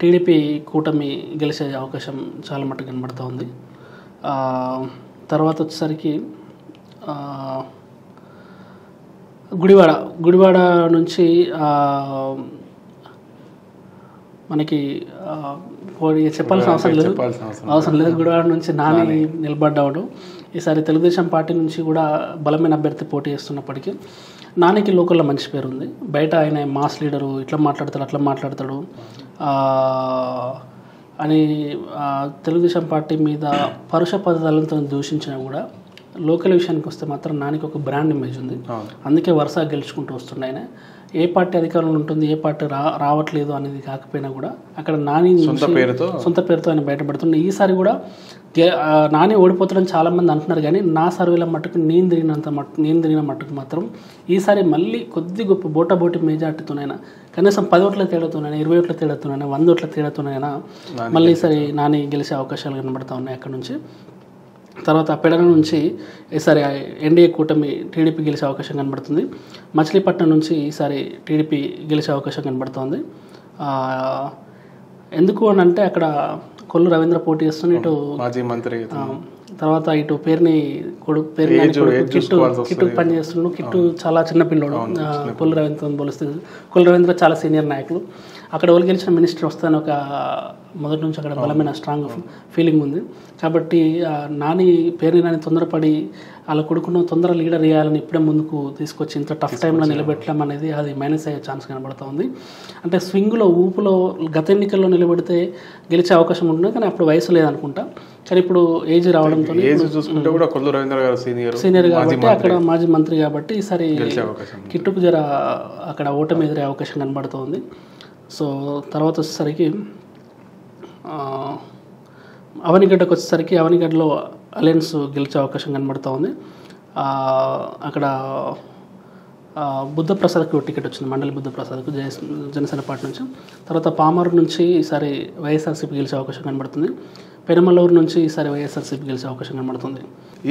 టీడీపీ కూటమి గెలిచే అవకాశం చాలా మట్టుకు కనబడుతూ ఉంది. తర్వాత వచ్చేసరికి గుడివాడ నుంచి మనకి చెప్పాల్సిన అవసరం లేదు. గుడివాడ నుంచి నాని నిలబడ్డాడు. ఈసారి తెలుగుదేశం పార్టీ నుంచి కూడా బలమైన అభ్యర్థి పోటీ చేస్తున్నప్పటికీ నానికి లోకల్లో మంచి పేరు ఉంది. బయట ఆయన మాస్ లీడరు, ఇట్లా మాట్లాడతాడు అట్లా మాట్లాడతాడు అని తెలుగుదేశం పార్టీ మీద పరుష పదాలతో దూషించినా కూడా లోకల్ విషయానికి వస్తే మాత్రం నానికి ఒక బ్రాండ్ ఇమేజ్ ఉంది. అందుకే వరుసగా గెలుచుకుంటూ వస్తుండే ఆయన. ఏ పార్టీ అధికారంలో ఉంటుంది, ఏ పార్టీ రావట్లేదు అనేది కాకపోయినా కూడా అక్కడ నాని సొంత పేరుతో ఆయన బయటపడుతుండే. ఈసారి కూడా నాని ఓడిపోతాడని చాలామంది అంటున్నారు, కానీ నా సర్వేల మట్టుకు నేను తిరిగిన మట్టుకు మాత్రం ఈసారి మళ్ళీ కొద్ది గొప్ప బోటాబోటి మెజార్టీతోనైనా, కనీసం 10 ఓట్ల తేడాతోనైనా, 20 ఓట్ల తేడాతోనైనా, 100 ఓట్ల తేడాతోనైనా మళ్ళీ ఈసారి నాని గెలిచే అవకాశాలు కనబడతా ఉన్నాయి అక్కడ నుంచి. తర్వాత పెడన నుంచి ఈసారి ఎన్డీఏ కూటమి టీడీపీ గెలిచే అవకాశం కనబడుతుంది. మచిలీపట్నం నుంచి ఈసారి టీడీపీ గెలిచే అవకాశం కనబడుతుంది. ఎందుకు అని అంటే అక్కడ కొల్లు రవీంద్ర పోటీ చేస్తున్న ఇటు మాజీ మంత్రి, తర్వాత ఇటు పేరుని కిట్టు పని చేస్తున్నాడు. కిట్టు చాలా చిన్న పిల్లోడు కొల్లు రవీంద్రతో పోలిస్తే. కొల్లు రవీంద్ర చాలా సీనియర్ నాయకులు. అక్కడ వాళ్ళు గెలిచిన మినిస్టర్ వస్తాను ఒక మొదటి నుంచి అక్కడ బలమైన స్ట్రాంగ్ ఫీలింగ్ ఉంది. కాబట్టి నాని తొందరపడి వాళ్ళ కొడుకును తొందర లీడర్ చేయాలని ఇప్పుడే ముందుకు తీసుకొచ్చి ఇంత టఫ్ టైంలో నిలబెట్టడం అనేది అది మైనస్ అయ్యే ఛాన్స్ కనబడుతూ ఉంది. అంటే స్వింగ్లో ఊపులో గత ఎన్నికల్లో నిలబెడితే గెలిచే అవకాశం ఉంటుంది, కానీ అప్పుడు వయసు లేదనుకుంటా. కానీ ఇప్పుడు ఏజ్ రావడంతో సీనియర్ కాబట్టి అక్కడ మాజీ మంత్రి కాబట్టి ఈసారి కిట్టుకు జర అక్కడ ఓటమి ఎదురే అవకాశం కనబడుతుంది. సో తర్వాత వచ్చేసరికి అవనిగడ్డకు వచ్చేసరికి అవనిగడ్డలో అలయన్స్ గెలిచే అవకాశం కనబడుతూ ఉంది. అక్కడ బుద్ధప్రసాద్కి టికెట్ వచ్చింది, మండలి బుద్ధప్రసాద్కు జనసేన పార్టీ నుంచి. తర్వాత పామర్ నుంచి ఈసారి వైఎస్ఆర్సీపీ గెలిచే అవకాశం కనబడుతుంది. పెరుమలూరు నుంచి ఈసారి వైఎస్ఆర్సీపీ గెలిచే అవకాశం కనబడుతుంది.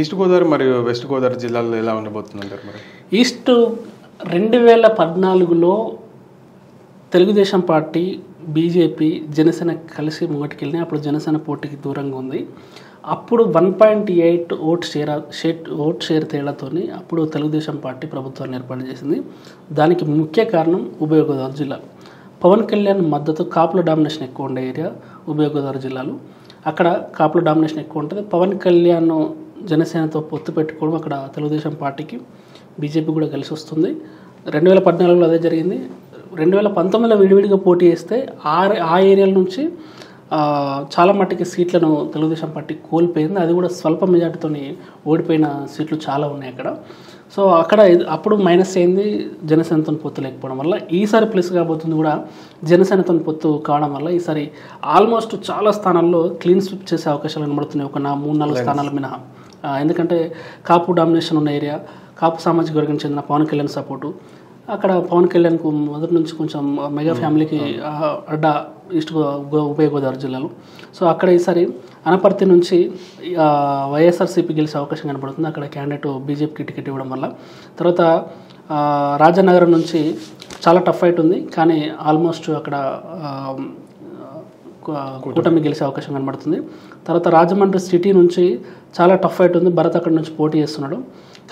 ఈస్ట్ గోదావరి మరియు వెస్ట్ గోదావరి జిల్లాలో ఎలా ఉండబోతుందంటారు? మరి ఈస్ట్ 2014లో తెలుగుదేశం పార్టీ, బీజేపీ, జనసేన కలిసి ముంగటికెళ్ళినాయి. అప్పుడు జనసేన పోటీకి దూరంగా ఉంది. అప్పుడు 1.8 ఓట్ షేర్ తేడాతోని అప్పుడు తెలుగుదేశం పార్టీ ప్రభుత్వాన్ని ఏర్పాటు చేసింది. దానికి ముఖ్య కారణం ఉభయ గోదావరి జిల్లా. పవన్ కళ్యాణ్ మద్దతు, కాపుల డామినేషన్ ఎక్కువ ఉండే ఏరియా ఉభయ గోదావరి జిల్లాలో. అక్కడ కాపుల డామినేషన్ ఎక్కువ ఉంటుంది. పవన్ కళ్యాణ్ జనసేనతో పొత్తు పెట్టుకోవడం అక్కడ తెలుగుదేశం పార్టీకి, బీజేపీ కూడా కలిసి వస్తుంది. 2014లో అదే జరిగింది. 2019లో విడివిడిగా పోటీ చేస్తే ఆ ఏరియాల నుంచి చాలా మట్టుకి సీట్లను తెలుగుదేశం పార్టీ కోల్పోయింది. అది కూడా స్వల్ప మెజార్టీతో ఓడిపోయిన సీట్లు చాలా ఉన్నాయి అక్కడ. సో అక్కడ అప్పుడు మైనస్ అయింది జనసేనతో పొత్తు లేకపోవడం వల్ల. ఈసారి ప్లస్ కాబోతుంది కూడా జనసేనతో పొత్తు కావడం వల్ల. ఈసారి ఆల్మోస్ట్ చాలా స్థానాల్లో క్లీన్ స్వీప్ చేసే అవకాశాలు కనబడుతున్నాయి, ఒక 3-4 స్థానాల మినహా. ఎందుకంటే కాపు డామినేషన్ ఉన్న ఏరియా, కాపు సామాజిక వర్గానికి చెందిన పవన్ కళ్యాణ్ సపోర్టు, అక్కడ పవన్ కళ్యాణ్కు మొదటి నుంచి కొంచెం మెగా ఫ్యామిలీకి అడ్డా ఈస్ట్ ఉభయ గోదావరి జిల్లాలో. సో అక్కడ ఈసారి అనపర్తి నుంచి వైఎస్ఆర్సీపీ గెలిచే అవకాశం కనబడుతుంది. అక్కడ క్యాండిడేట్ బీజేపీకి టికెట్ ఇవ్వడం వల్ల. తర్వాత రాజానగరం నుంచి చాలా టఫ్ ఫైట్ ఉంది, కానీ ఆల్మోస్ట్ అక్కడ కూటమి గెలిచే అవకాశం కనబడుతుంది. తర్వాత రాజమండ్రి సిటీ నుంచి చాలా టఫ్ ఫైట్ ఉంది. భరత్ అక్కడ నుంచి పోటీ చేస్తున్నాడు,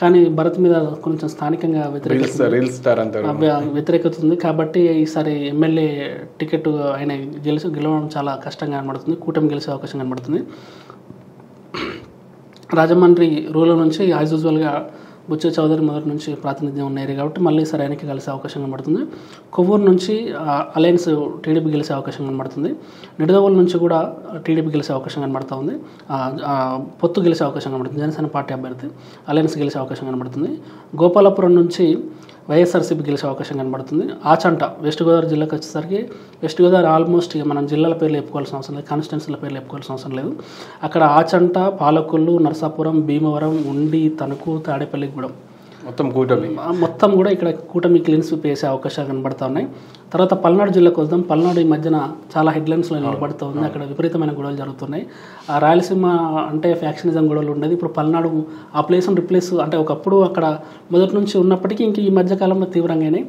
కానీ భరత్ మీద కొంచెం స్థానికంగా వ్యతిరేకత ఉంది. కాబట్టి ఈసారి ఎమ్మెల్యే టికెట్ ఆయన గెలవడం చాలా కష్టంగా కనబడుతుంది. కూటమి గెలిచే అవకాశం కనబడుతుంది. రాజమండ్రి రూరల్ నుంచి యాజ్ యూజువల్గా బుచ్చ చౌదరి మొదటి నుంచి ప్రాతినిధ్యం ఉన్నాయి కాబట్టి మళ్ళీ ఈసారి ఆయనకి కలిసే అవకాశం కనబడుతుంది. కొవ్వూరు నుంచి అలయన్స్ టీడీపీ గెలిచే అవకాశం కనబడుతుంది. నిడదవోలు నుంచి కూడా టీడీపీ గెలిచే అవకాశం కనబడుతూ ఉంది. పొత్తు గెలిచే అవకాశం కనబడుతుంది. జనసేన పార్టీ అభ్యర్థి అలయన్స్ గెలిచే అవకాశం కనబడుతుంది. గోపాలపురం నుంచి వైఎస్ఆర్సీపీ గెలిచే అవకాశం కనబడుతుంది. ఆచంట వెస్ట్ గోదావరి జిల్లాకు వచ్చేసరికి వెస్ట్ గోదావరి ఆల్మోస్ట్ ఇక మనం జిల్లాల పేర్లు చెప్పుకోవాల్సిన అవసరం లేదు, కాన్స్టిట్యున్సీల పేర్లు చెప్పుకోవాల్సిన అవసరం లేదు. అక్కడ ఆచంట, పాలకొల్లు, నరసాపురం, భీమవరం, ఉండి, తణుకు, తాడేపల్లిగూడెం మొత్తం కూడా ఇక్కడ కూటమి క్లీన్ స్వీప్ వేసే అవకాశాలు కనబడతా ఉన్నాయి. తర్వాత పల్నాడు జిల్లాకు వద్దాం. పల్నాడు ఈ మధ్యన చాలా హెడ్లైన్స్లో నిలబడుతూ ఉంది. అక్కడ విపరీతమైన గొడవలు జరుగుతున్నాయి. ఆ రాయలసీమ అంటే ఫ్యాక్షనిజం గొడవలు ఉండేది. ఇప్పుడు పల్నాడు ఆ ప్లేస్ను రిప్లేస్ అంటే ఒకప్పుడు అక్కడ మొదటి నుంచి ఉన్నప్పటికీ ఇంక ఈ మధ్యకాలంలో తీవ్రంగానే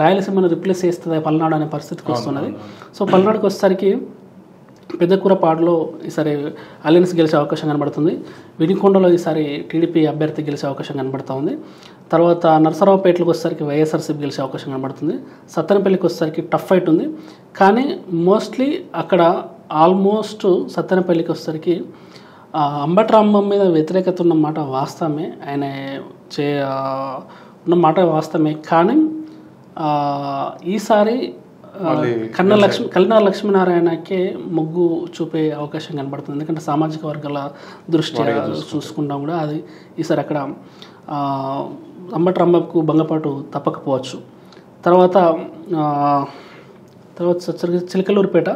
రాయలసీమను రిప్లేస్ చేస్తుంది పల్నాడు అనే పరిస్థితికి వస్తున్నది. సో పల్నాడుకి వచ్చేసరికి పెద్దకూరపాడులో ఈసారి అలయన్స్ గెలిచే అవకాశం కనబడుతుంది. వినికొండలో ఈసారి టీడీపీ అభ్యర్థి గెలిచే అవకాశం కనబడుతూ ఉంది. తర్వాత నరసరావుపేటలకు వచ్చేసరికి వైఎస్ఆర్సీపీ గెలిచే అవకాశం కనబడుతుంది. సత్తెనపల్లికి వచ్చేసరికి టఫ్ ఫైట్ ఉంది. కానీ మోస్ట్లీ అక్కడ ఆల్మోస్ట్ సత్తెనపల్లికి వచ్చేసరికి అంబటి రాంబాబు మీద వ్యతిరేకత ఉన్న మాట వాస్తవమే, ఆయన ఉన్న మాట వాస్తవమే. కానీ ఈసారి కన్నా లక్ష్మీనారాయణకే మొగ్గు చూపే అవకాశం కనబడుతుంది. ఎందుకంటే సామాజిక వర్గాల దృష్ట్యా చూసుకుంటాం కూడా అది ఈసారి అక్కడ అంబటి రాంబాబుకు భంగపాటు తప్పకపోవచ్చు. తర్వాత చిలకలూరుపేట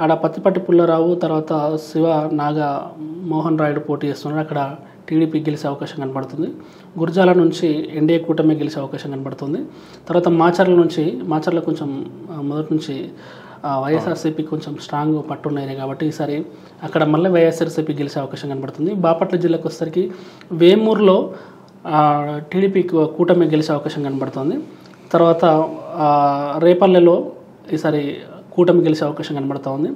ఆడ పత్తిపట్టి పుల్లారావు తర్వాత శివ నాగ మోహన్ రాయుడు పోటీ చేస్తున్నారు. అక్కడ టీడీపీ గెలిచే అవకాశం కనబడుతుంది. గురజాల నుంచి ఎన్డీఏ కూటమి గెలిచే అవకాశం కనబడుతుంది. తర్వాత మాచర్ల కొంచెం మొదటి నుంచి వైఎస్ఆర్సీపీ కొంచెం స్ట్రాంగ్ పట్టున్నాయి కాబట్టి ఈసారి అక్కడ మళ్ళీ వైఎస్ఆర్సీపీ గెలిచే అవకాశం కనబడుతుంది. బాపట్ల జిల్లాకు వచ్చేసరికి వేమూరులో టీడీపీ కూటమి గెలిచే అవకాశం కనబడుతుంది. తర్వాత రేపల్లెలో ఈసారి కూటమి గెలిచే అవకాశం కనబడుతూ ఉంది.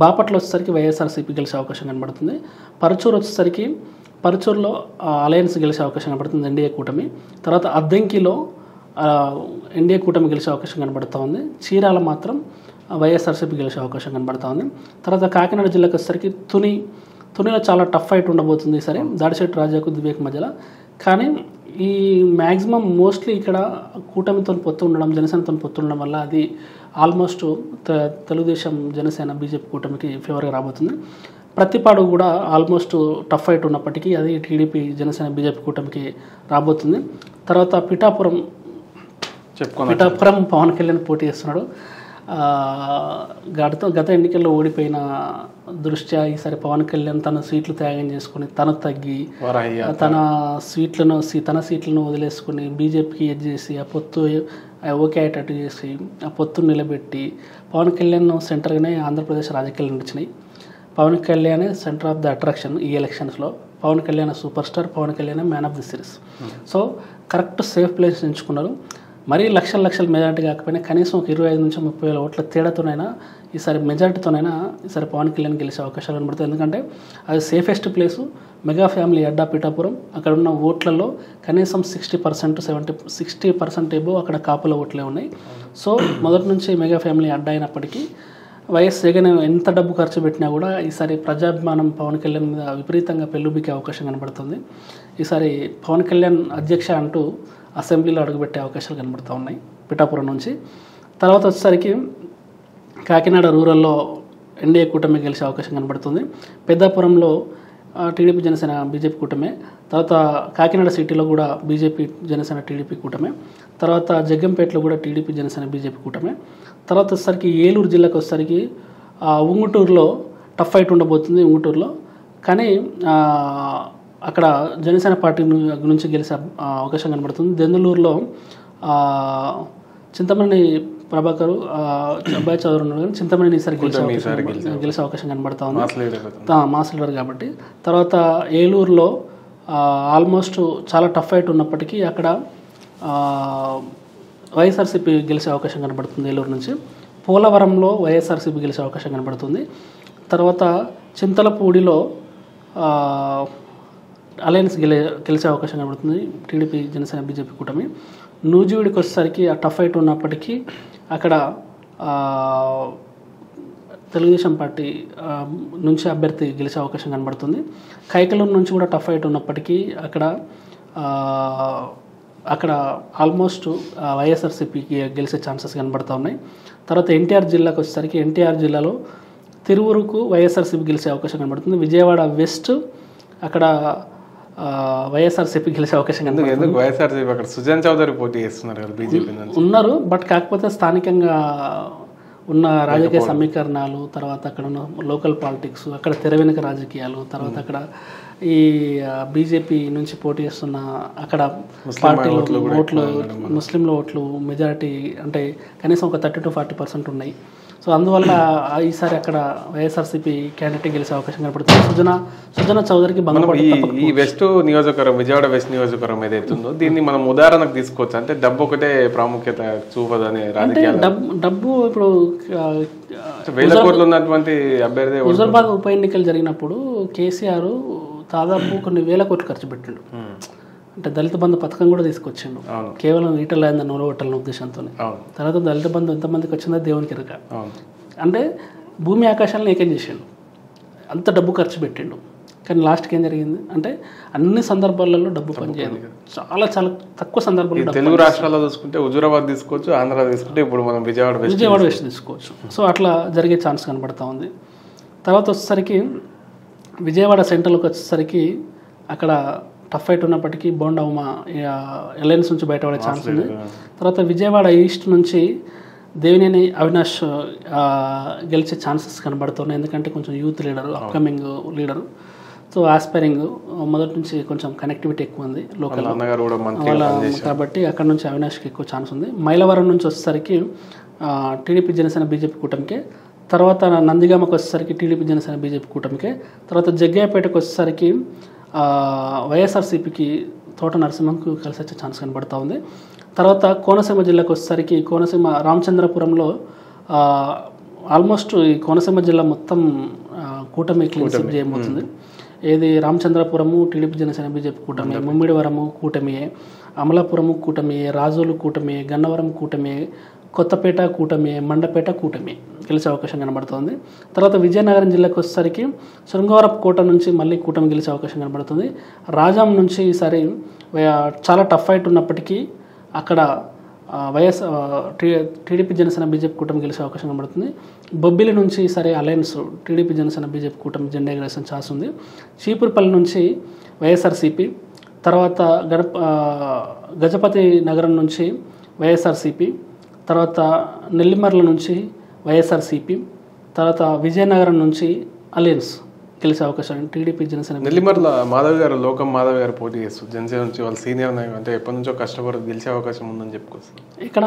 బాపట్ల వచ్చేసరికి వైఎస్ఆర్సీపీ గెలిచే అవకాశం కనబడుతుంది. పరుచూరులో అలయన్స్ గెలిచే అవకాశం కనబడుతుంది, ఎన్డీఏ కూటమి. తర్వాత అద్దంకిలో ఎన్డీఏ కూటమి గెలిచే అవకాశం కనబడుతూ ఉంది. చీరాల మాత్రం వైఎస్ఆర్సీపీ గెలిచే అవకాశం కనబడుతూ ఉంది. తర్వాత కాకినాడ జిల్లాకు వచ్చేసరికి తునిలో చాలా టఫ్ ఫైట్ ఉండబోతుంది సరే, దాడిశెట్టి రాజాకు దివేక్ మధ్యలో. కానీ ఈ మ్యాక్సిమం మోస్ట్లీ ఇక్కడ కూటమితో పొత్తు ఉండడం, జనసేనతో పొత్తు ఉండడం వల్ల అది ఆల్మోస్ట్ తెలుగుదేశం జనసేన బీజేపీ కూటమికి ఫేవర్గా రాబోతుంది. ప్రతిపాడు కూడా ఆల్మోస్ట్ టఫ్ ఫైట్ ఉన్నప్పటికీ అది టీడీపీ జనసేన బీజేపీ కూటమికి రాబోతుంది. తర్వాత పిఠాపురం పవన్ కళ్యాణ్ పోటీ చేస్తున్నాడు. గత ఎన్నికల్లో ఓడిపోయిన దృష్ట్యా ఈసారి పవన్ కళ్యాణ్ తన సీట్లు త్యాగం చేసుకుని తనకు తగ్గి తన సీట్లను వదిలేసుకుని బీజేపీకి ఎడ్ చేసి ఆ పొత్తు ఓకే అయ్యేటట్టు చేసి ఆ పొత్తును నిలబెట్టి పవన్ కళ్యాణ్ సెంటర్గానే ఆంధ్రప్రదేశ్ రాజకీయాలు నడిచినాయి. Pawan Kalyan centre of the attraction ఈ ఎలక్షన్స్లో. Pawan Kalyan superstar, Pawan Kalyan man of the series. So correct safe place ఎంచుకున్నారు. మరీ లక్షల మెజార్టీ కాకపోయినా కనీసం ఒక 25 నుంచి 30,000 ఓట్ల తేడాతోనైనా ఈసారి మెజార్టీతోనైనా ఈసారి పవన్ కళ్యాణ్ గెలిచే అవకాశాలు కనబడుతుంది. ఎందుకంటే అది సేఫెస్ట్ ప్లేసు, మెగా ఫ్యామిలీ అడ్డా పిఠాపురం. అక్కడ ఉన్న ఓట్లలో కనీసం 60% ఏబో అక్కడ కాపుల ఓట్లే ఉన్నాయి. సో మొదటి నుంచి మెగా ఫ్యామిలీ అడ్డా అయినప్పటికీ వైఎస్ జగన్ ఎంత డబ్బు ఖర్చు పెట్టినా కూడా ఈసారి ప్రజాభిమానం పవన్ కళ్యాణ్ మీద విపరీతంగా పెళ్ళుబికే అవకాశం కనబడుతుంది. ఈసారి పవన్ కళ్యాణ్ అధ్యక్ష అంటూ అసెంబ్లీలో అడుగుపెట్టే అవకాశాలు కనబడుతూ ఉన్నాయి పిఠాపురం నుంచి. తర్వాత వచ్చేసరికి కాకినాడ రూరల్లో ఎన్డీఏ కూటమి గెలిచే అవకాశం కనబడుతుంది. పెద్దాపురంలో టీడీపీ జనసేన బీజేపీ కూటమే. తర్వాత కాకినాడ సిటీలో కూడా బీజేపీ జనసేన టీడీపీ కూటమే. తర్వాత జగ్గంపేటలో కూడా టీడీపీ జనసేన బీజేపీ కూటమే. తర్వాత వచ్చేసరికి ఏలూరు జిల్లాకు వచ్చేసరికి ఉంగుటూరులో టఫ్ ఫైట్ ఉండబోతుంది. ఉంగుటూరులో కానీ అక్కడ జనసేన పార్టీ నుంచి గెలిచే అవకాశం కనబడుతుంది. దెందులూరులో చింతమనేని ప్రభాకర్ అబ్బాయి చదువు ఉన్నాడు కానీ చింతమనేని ఈసారి గెలిచే అవకాశం కనబడుతూ ఉంది, మాస్ లీడర్ కాబట్టి. తర్వాత ఏలూరులో ఆల్మోస్ట్ చాలా టఫ్ ఫైట్ ఉన్నప్పటికీ అక్కడ వైఎస్ఆర్సీపీ గెలిచే అవకాశం కనబడుతుంది ఏలూరు నుంచి. పోలవరంలో వైఎస్ఆర్సీపీ గెలిచే అవకాశం కనబడుతుంది. తర్వాత చింతలపూడిలో అలయన్స్ గెలిచే అవకాశం కనబడుతుంది, టీడీపీ జనసేన బీజేపీ కూటమి. నూజివీడికి వచ్చేసరికి ఆ టఫ్ ఫైట్ ఉన్నప్పటికీ అక్కడ తెలుగుదేశం పార్టీ నుంచి అభ్యర్థి గెలిచే అవకాశం కనబడుతుంది. కైకలూరు నుంచి కూడా టఫ్ ఫైట్ ఉన్నప్పటికీ అక్కడ ఆల్మోస్ట్ వైఎస్ఆర్సీపీకి గెలిచే ఛాన్సెస్ కనబడుతూ ఉన్నాయి. తర్వాత ఎన్టీఆర్ జిల్లాకు వచ్చేసరికి ఎన్టీఆర్ జిల్లాలో తిరువురుకు వైఎస్ఆర్సీపీ గెలిచే అవకాశం కనబడుతుంది. విజయవాడ వెస్ట్ అక్కడ వైఎస్ఆర్సీపీ గెలిచే అవకాశం కనబడుతుంది. వైఎస్ఆర్సీపీ అక్కడ సుజన్ చౌదరి పోటీ చేస్తున్నారు కదా, బీజేపీ ఉన్నారు. బట్ కాకపోతే స్థానికంగా ఉన్న రాజకీయ సమీకరణాలు, తర్వాత అక్కడ ఉన్న లోకల్ పాలిటిక్స్, అక్కడ తెర వెనుక రాజకీయాలు, తర్వాత అక్కడ ఈ బీజేపీ నుంచి పోటీ చేస్తున్న అక్కడ పార్టీలో ఓట్లు, ముస్లింల ఓట్లు మెజారిటీ అంటే కనీసం ఒక 30 to 40% ఉన్నాయి. సో అందువల్ల ఈసారి అక్కడ వైఎస్ఆర్సీపీ క్యాండిడేట్ గెలిచే అవకాశం కనపడుతుంది. సుజనా చౌదరికి ఈ వెస్ట్ నియోజకవర్గం, విజయవాడ వెస్ట్ నియోజకవర్గం ఏదైతే ఉందో దీన్ని మనం ఉదాహరణకు తీసుకోవచ్చు. అంటే డబ్బు ఒకటే ప్రాముఖ్యత చూపదని రాజకీయాలు. డబ్బు ఇప్పుడు వేల కోట్లు ఉన్నటువంటి అభ్యర్థి హుజూరాబాద్ ఉప ఎన్నికలు జరిగినప్పుడు కేసీఆర్ దాదాపు కొన్ని వేల కోట్లు ఖర్చు పెట్టిండు. అంటే దళిత బంధు పథకం కూడా తీసుకొచ్చిండు, అవును కేవలం ఈటల రాజేందర్ నూనె ఉద్దేశంతో. అవును తర్వాత దళిత బంధు ఎంతమందికి వచ్చిందో దేవునికి ఎరుక. అవును అంటే భూమి ఆకాశాలను ఏకం చేసిండు, అంత డబ్బు ఖర్చు పెట్టిండు. కానీ లాస్ట్కి ఏం జరిగింది అంటే అన్ని సందర్భాలలో డబ్బు పనిచేయదు, చాలా చాలా తక్కువ సందర్భాల్లో. తెలుగు రాష్ట్రాల్లో చూసుకుంటే హుజూరాబాద్ తీసుకోవచ్చు, ఆంధ్ర తీసుకుంటే ఇప్పుడు మనం విజయవాడ వెస్ట్ తీసుకోవచ్చు. సో అట్లా జరిగే ఛాన్స్ కనబడతా ఉంది. తర్వాత వచ్చేసరికి విజయవాడ సెంట్రల్కి వచ్చేసరికి అక్కడ టఫ్ ఫైట్ ఉన్నప్పటికీ బోండా ఉమా అలయన్స్ నుంచి బయటపడే ఛాన్స్ ఉంది. తర్వాత విజయవాడ ఈస్ట్ నుంచి దేవినేని అవినాష్ గెలిచే ఛాన్సెస్ కనబడుతున్నాయి, ఎందుకంటే కొంచెం youth leader, upcoming leader. So aspiring మొదటి నుంచి కొంచెం కనెక్టివిటీ ఎక్కువ ఉంది లోకల్ కాబట్టి అక్కడ నుంచి అవినాష్కి ఎక్కువ ఛాన్స్ ఉంది. మైలవరం నుంచి వచ్చేసరికి టీడీపీ జనసేన బీజేపీ కూటమికే. తర్వాత నందిగామకు వచ్చేసరికి టీడీపీ జనసేన బీజేపీ కూటమికే. తర్వాత జగ్గయ్యపేటకు వచ్చేసరికి వైఎస్ఆర్సీపీకి తోట నరసింహంకు కలిసి వచ్చే ఛాన్స్ కనబడుతూ ఉంది. తర్వాత కోనసీమ జిల్లాకు వచ్చేసరికి కోనసీమ రామచంద్రపురంలో ఆల్మోస్ట్ ఈ కోనసీమ జిల్లా మొత్తం కూటమి క్లీన్ స్వీప్ చేయబోతుంది. ఏది రామచంద్రపురము టీడీపీ జనసేన బీజేపీ కూటమి, ముమ్మిడివరము కూటమియే, అమలాపురము కూటమియే, రాజోలు కూటమియే, గన్నవరం కూటమియే, కొత్తపేట కూటమి, మండపేట కూటమి గెలిచే అవకాశం కనబడుతుంది. తర్వాత విజయనగరం జిల్లాకు వచ్చేసరికి శృంగవరపు కోట నుంచి మళ్ళీ కూటమి గెలిచే అవకాశం కనబడుతుంది. రాజాం నుంచి ఈసారి చాలా టఫ్ ఫైట్ ఉన్నప్పటికీ అక్కడ టీడీపీ జనసేన బీజేపీ కూటమి గెలిచే అవకాశం కనబడుతుంది. బొబ్బిలి నుంచి ఈసారి అలయన్స్ టీడీపీ జనసేన బీజేపీ కూటమి జెండా ఎగరేసిన ఛాన్స్ ఉంది. చీపురుపల్లి నుంచి వైఎస్ఆర్సీపీ, తర్వాత గజపతి నగరం నుంచి వైఎస్ఆర్సీపీ, తర్వాత నెల్లిమర్ల నుంచి వైఎస్ఆర్సీపీ, తర్వాత విజయనగరం నుంచి అలయన్స్ గెలిచే అవకాశం టీడీపీ జనసేన. నెల్లిమర్ల మాధవ్ గారు, లోకం మాధవ్ గారు పోటీ చేస్తారు జనసేన నుంచి, వాళ్ళు సీనియర్ అంటే ఎప్పటి నుంచో కష్టపడి గెలిచే అవకాశం ఉందని చెప్పుకోవచ్చు. ఇక్కడ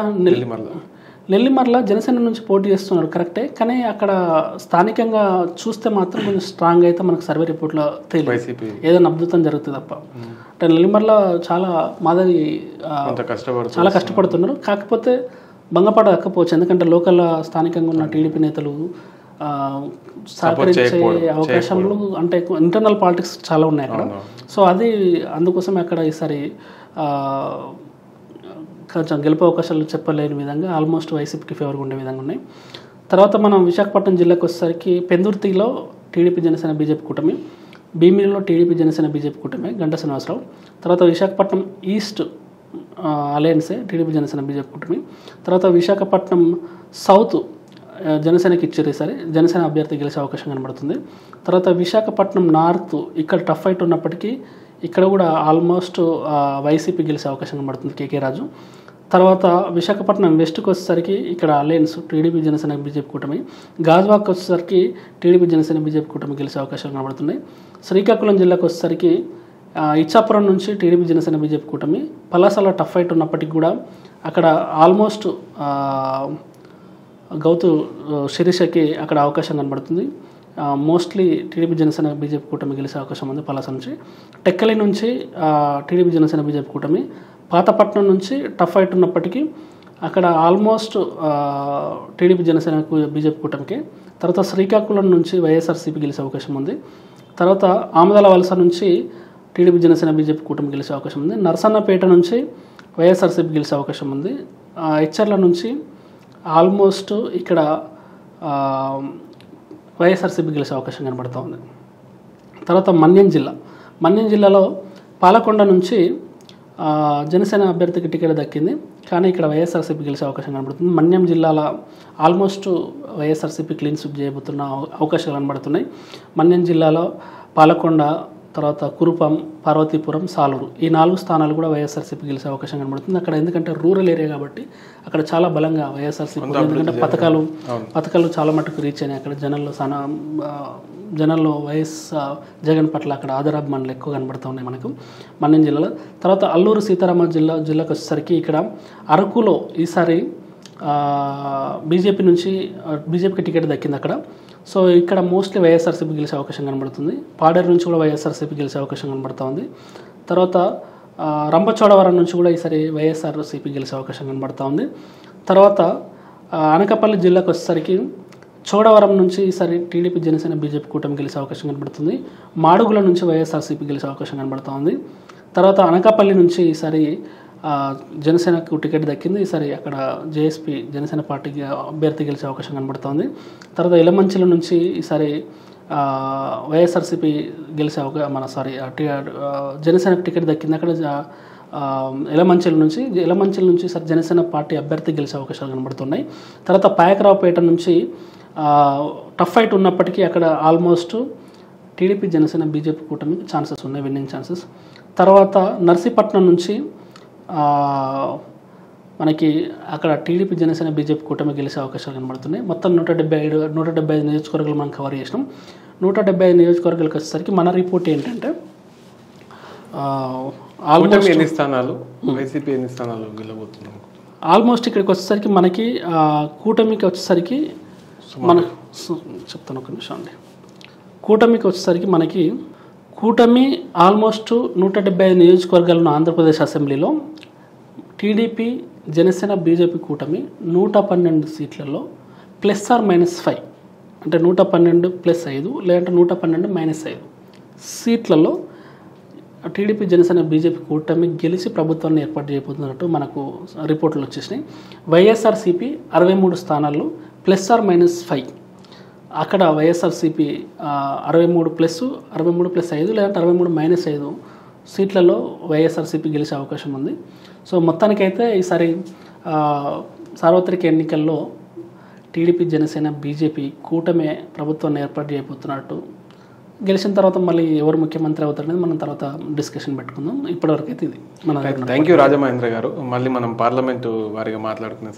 నెల్లిమర్ల జనసేన నుంచి పోటీ చేస్తున్నారు కరెక్టే, కానీ అక్కడ స్థానికంగా చూస్తే మాత్రం కొంచెం స్ట్రాంగ్ అయితే మనకు సర్వే రిపోర్ట్లో తెలియదు, ఏదైనా అద్భుతం జరుగుతుంది తప్ప. అంటే నెల్లిమర్ల చాలా మాధవి చాలా కష్టపడుతున్నారు, కాకపోతే బంగపాట దక్కపోవచ్చు, ఎందుకంటే లోకల్ స్థానికంగా ఉన్న టీడీపీ నేతలు సహకరించే అవకాశాలు అంటే ఇంటర్నల్ పాలిటిక్స్ చాలా ఉన్నాయి అక్కడ. సో అది అందుకోసం అక్కడ ఈసారి కొంచెం గెలుపు అవకాశాలు చెప్పలేని విధంగా ఆల్మోస్ట్ వైసీపీకి ఫేవర్గా ఉండే విధంగా ఉన్నాయి. తర్వాత మనం విశాఖపట్నం జిల్లాకు వచ్చేసరికి పెందుర్తిలో టీడీపీ జనసేన బీజేపీ కూటమి, భీమిలిలో టీడీపీ జనసేన బీజేపీ కూటమి గంటా శ్రీనివాసరావు. తర్వాత విశాఖపట్నం ఈస్ట్ అలయన్సే టీడీపీ జనసేన బీజేపీ కూటమి. తర్వాత విశాఖపట్నం సౌత్ జనసేనకి ఇచ్చారు ఈసారి, జనసేన అభ్యర్థి గెలిచే అవకాశం కనబడుతుంది. తర్వాత విశాఖపట్నం నార్త్ ఇక్కడ టఫ్ ఫైట్ ఉన్నప్పటికీ ఇక్కడ కూడా ఆల్మోస్ట్ వైసీపీ గెలిచే అవకాశం కనబడుతుంది, కేకే రాజు. తర్వాత విశాఖపట్నం వెస్ట్కి వచ్చేసరికి ఇక్కడ అలయన్స్ టీడీపీ జనసేన బీజేపీ కూటమి, గాజువాక్ వచ్చేసరికి టీడీపీ జనసేన బీజేపీ కూటమి గెలిచే అవకాశాలు కనబడుతున్నాయి. శ్రీకాకుళం జిల్లాకు వచ్చేసరికి ఇచ్చాపురం నుంచి టీడీపీ జనసేన బీజేపీ కూటమి, పలాసలో టఫ్ ఫైట్ ఉన్నప్పటికీ కూడా అక్కడ ఆల్మోస్ట్ గౌతు శిరీషకి అక్కడ అవకాశం కనబడుతుంది. మోస్ట్లీ టీడీపీ జనసేన బీజేపీ కూటమి గెలిచే అవకాశం ఉంది పలాస నుంచి. టెక్కలి నుంచి టీడీపీ జనసేన బీజేపీ కూటమి, పాతపట్నం నుంచి టఫ్ ఫైట్ ఉన్నప్పటికీ అక్కడ ఆల్మోస్ట్ టీడీపీ జనసేన బీజేపీ కూటమికి. తర్వాత శ్రీకాకుళం నుంచి వైఎస్ఆర్సీపీ గెలిచే అవకాశం ఉంది. తర్వాత ఆమదాల వలస నుంచి టీడీపీ జనసేన బీజేపీ కూటమి గెలిచే అవకాశం ఉంది. నరసన్నపేట నుంచి వైఎస్ఆర్సీపీ గెలిచే అవకాశం ఉంది. హెచ్చర్ల నుంచి ఆల్మోస్ట్ ఇక్కడ వైఎస్ఆర్సీపీ గెలిచే అవకాశం కనబడుతూ ఉంది. తర్వాత మన్యం జిల్లాలో పాలకొండ నుంచి జనసేన అభ్యర్థికి టికెట్ దక్కింది, కానీ ఇక్కడ వైఎస్ఆర్సీపీ గెలిచే అవకాశం కనబడుతుంది. మన్యం జిల్లాలో ఆల్మోస్ట్ వైఎస్ఆర్సీపీ క్లీన్ స్వీప్ చేయబోతున్న అవకాశాలు కనబడుతున్నాయి. మన్యం జిల్లాలో పాలకొండ, తర్వాత కురుపం, పార్వతీపురం, సాలూరు ఈ 4 స్థానాలు కూడా వైఎస్ఆర్సీపీ గెలిచే అవకాశం కనబడుతుంది. అక్కడ ఎందుకంటే రూరల్ ఏరియా కాబట్టి అక్కడ చాలా బలంగా వైఎస్ఆర్సీపీ, ఎందుకంటే పథకాలు చాలా మటుకు రీచ్ అయినాయి. అక్కడ జనంలో వైఎస్ జగన్ పట్ల అక్కడ ఆదరాభిమానులు ఎక్కువ కనబడుతూ ఉన్నాయి మనకు మన్యం జిల్లాలో. తర్వాత అల్లూరు సీతారామ జిల్లాకు వచ్చేసరికి ఇక్కడ అరకులో ఈసారి బీజేపీకి టికెట్ దక్కింది అక్కడ. సో ఇక్కడ మోస్ట్లీ వైఎస్ఆర్సీపీ గెలిచే అవకాశం కనబడుతుంది. పాడేరు నుంచి కూడా వైఎస్ఆర్సీపీ గెలిచే అవకాశం కనబడుతూ ఉంది. తర్వాత రంపచోడవరం నుంచి కూడా ఈసారి వైఎస్ఆర్సీపీ గెలిచే అవకాశం కనబడుతూ ఉంది. తర్వాత అనకాపల్లి జిల్లాకు వచ్చేసరికి చోడవరం నుంచి ఈసారి టీడీపీ జనసేన బీజేపీ కూటమి గెలిచే అవకాశం కనబడుతుంది. మాడుగుల నుంచి వైఎస్ఆర్సీపీ గెలిచే అవకాశం కనబడుతూ ఉంది. తర్వాత అనకాపల్లి నుంచి ఈసారి జనసేనకు టికెట్ దక్కింది. ఈసారి అక్కడ జేఎస్పీ జనసేన పార్టీకి అభ్యర్థి గెలిచే అవకాశం కనబడుతోంది. తర్వాత ఎలమంచిల నుంచి ఈసారి వైఎస్ఆర్సీపీ గెలిచే జనసేనకు టికెట్ దక్కింది. అక్కడ ఎలమంచిల నుంచి ఈసారి జనసేన పార్టీ అభ్యర్థి గెలిచే అవకాశాలు కనబడుతున్నాయి. తర్వాత పాయకరావుపేట నుంచి టఫ్ ఫైట్ ఉన్నప్పటికీ అక్కడ ఆల్మోస్ట్ టీడీపీ జనసేన బీజేపీ కూటమికి ఛాన్సెస్ ఉన్నాయి, విన్నింగ్ ఛాన్సెస్. తర్వాత నర్సీపట్నం నుంచి మనకి అక్కడ టీడీపీ జనసేన బీజేపీ కూటమి గెలిచే అవకాశాలు కనబడుతున్నాయి. మొత్తం 175 నియోజకవర్గాలు మనం కవర్ చేసినాం. 175 నియోజకవర్గాలకు వచ్చేసరికి మన రిపోర్ట్ ఏంటంటే ఎన్ని స్థానాలు వైసీపీ ఎన్ని స్థానాలు గెలవబోతున్నాం? ఆల్మోస్ట్ ఇక్కడికి వచ్చేసరికి మనకి కూటమికి వచ్చేసరికి చెప్తాను ఒక నిమిషం అండి. కూటమికి వచ్చేసరికి మనకి కూటమి ఆల్మోస్ట్ 175 నియోజకవర్గాలను ఆంధ్రప్రదేశ్ అసెంబ్లీలో, టీడీపీ జనసేన బీజేపీ కూటమి 112 సీట్లలో +or-5 అంటే 112 + 5 లేదంటే 112 - 5 సీట్లలో టీడీపీ జనసేన బీజేపీ కూటమి గెలిచి ప్రభుత్వాన్ని ఏర్పాటు చేయబోతున్నట్టు మనకు రిపోర్ట్లు వచ్చేసినాయి. వైఎస్ఆర్సీపీ 63 స్థానాల్లో +or-5, అక్కడ వైఎస్ఆర్సీపీ 63 + 5 లేదంటే 63 - 5 సీట్లలో వైఎస్ఆర్సీపీ గెలిచే అవకాశం ఉంది. సో మొత్తానికైతే ఈసారి సార్వత్రిక ఎన్నికల్లో టీడీపీ జనసేన బీజేపీ కూటమి ప్రభుత్వాన్ని ఏర్పాటు చేయబోతున్నట్టు, గెలిచిన తర్వాత మళ్ళీ ఎవరు ముఖ్యమంత్రి అవుతారనేది మనం తర్వాత డిస్కషన్ పెట్టుకుందాం. ఇప్పటివరకు అయితే ఇది మన. థ్యాంక్ యూ రాజమహేంద్ర గారు. మళ్ళీ మనం పార్లమెంటు వారిగా మాట్లాడుకునే